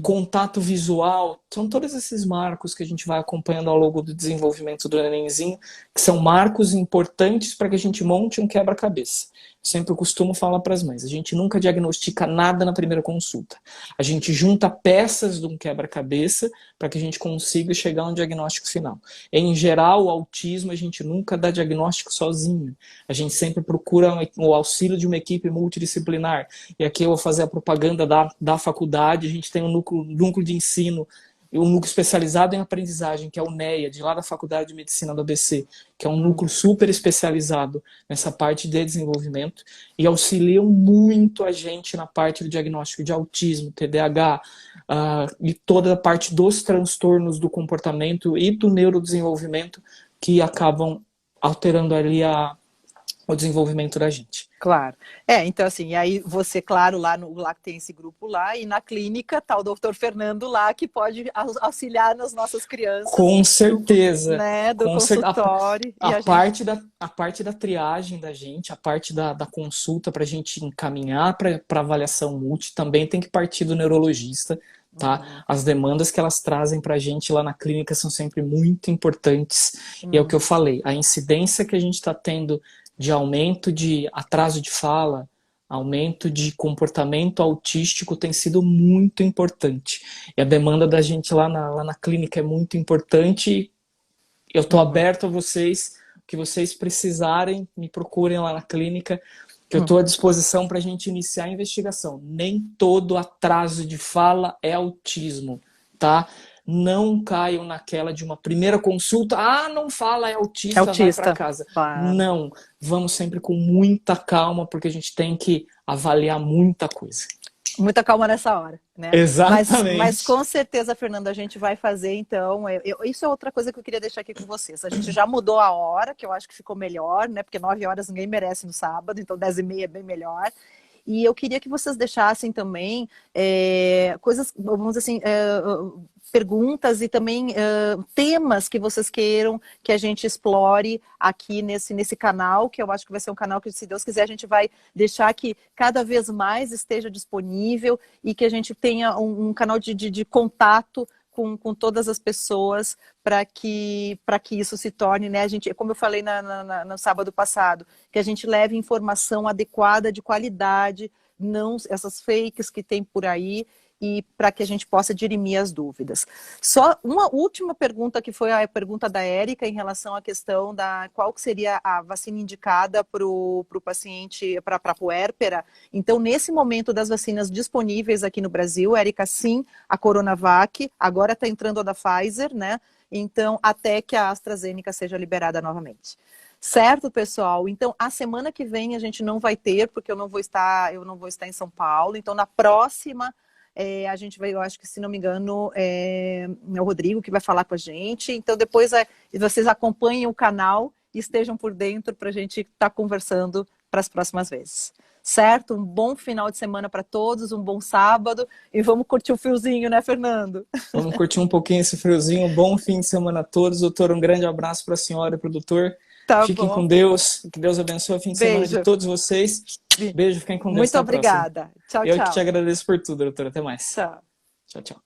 contato visual, são todos esses marcos que a gente vai acompanhando ao longo do desenvolvimento do nenenzinho, que são marcos importantes para que a gente monte um quebra-cabeça. Sempre eu costumo falar para as mães, a gente nunca diagnostica nada na primeira consulta. A gente junta peças de um quebra-cabeça para que a gente consiga chegar a um diagnóstico final. Em geral, o autismo a gente nunca dá diagnóstico sozinho. A gente sempre procura o auxílio de uma equipe multidisciplinar. E aqui eu vou fazer a propaganda da faculdade, a gente tem um núcleo de ensino, um núcleo especializado em aprendizagem, que é o NEA, de lá da Faculdade de Medicina do ABC, que é um núcleo super especializado nessa parte de desenvolvimento e auxiliam muito a gente na parte do diagnóstico de autismo, TDAH, e toda a parte dos transtornos do comportamento e do neurodesenvolvimento que acabam alterando ali o desenvolvimento da gente. Claro. Então assim, e aí você, claro, lá que tem esse grupo lá, e na clínica tá o doutor Fernando lá, que pode auxiliar nas nossas crianças. Com certeza. Do consultório. A parte da triagem da gente, a parte da consulta para a gente encaminhar para avaliação multi, também tem que partir do neurologista. Tá? As demandas que elas trazem para a gente lá na clínica são sempre muito importantes. E é o que eu falei, a incidência que a gente está tendo de aumento de atraso de fala, aumento de comportamento autístico tem sido muito importante. E a demanda da gente lá na clínica é muito importante. Eu estou aberto a vocês, o que vocês precisarem, me procurem lá na clínica, que eu estou à disposição para a gente iniciar a investigação. Nem todo atraso de fala é autismo, tá? Não caiam naquela de uma primeira consulta, não fala, é autista, vai para casa. Claro. Não, vamos sempre com muita calma, porque a gente tem que avaliar muita coisa. Muita calma nessa hora, né? Exatamente. Mas com certeza, Fernanda, a gente vai fazer, então, isso é outra coisa que eu queria deixar aqui com vocês. A gente já mudou a hora, que eu acho que ficou melhor, né? Porque 9 horas ninguém merece no sábado, então 10h30 é bem melhor. E eu queria que vocês deixassem também coisas, vamos dizer assim, perguntas e também temas que vocês queiram que a gente explore aqui nesse canal, que eu acho que vai ser um canal que, se Deus quiser, a gente vai deixar que cada vez mais esteja disponível e que a gente tenha um canal de contato com todas as pessoas para que isso se torne, né? A gente, como eu falei no sábado passado, que a gente leve informação adequada, de qualidade, não essas fakes que tem por aí, e para que a gente possa dirimir as dúvidas. Só uma última pergunta, que foi a pergunta da Érica em relação à questão da qual que seria a vacina indicada para o paciente, para a puérpera. Então, nesse momento das vacinas disponíveis aqui no Brasil, Érica, sim, a Coronavac, agora está entrando a da Pfizer, né? Então, até que a AstraZeneca seja liberada novamente. Certo, pessoal? Então, a semana que vem a gente não vai ter, porque eu não vou estar em São Paulo. Então, na próxima, a gente vai, eu acho que, se não me engano, é o Rodrigo que vai falar com a gente. Então, depois vocês acompanhem o canal e estejam por dentro para a gente estar conversando para as próximas vezes. Certo? Um bom final de semana para todos, um bom sábado, e vamos curtir o friozinho, né, Fernando? Vamos curtir um pouquinho esse friozinho. Bom fim de semana a todos. Doutor, um grande abraço para a senhora e para o doutor. Tá Fiquem bom. com Deus. Que Deus abençoe o fim de semana de todos vocês. Beijo, fiquem com Deus. Muito obrigada. Tchau, Eu tchau. que te agradeço por tudo, doutor. Até mais. Tchau. Tchau, tchau.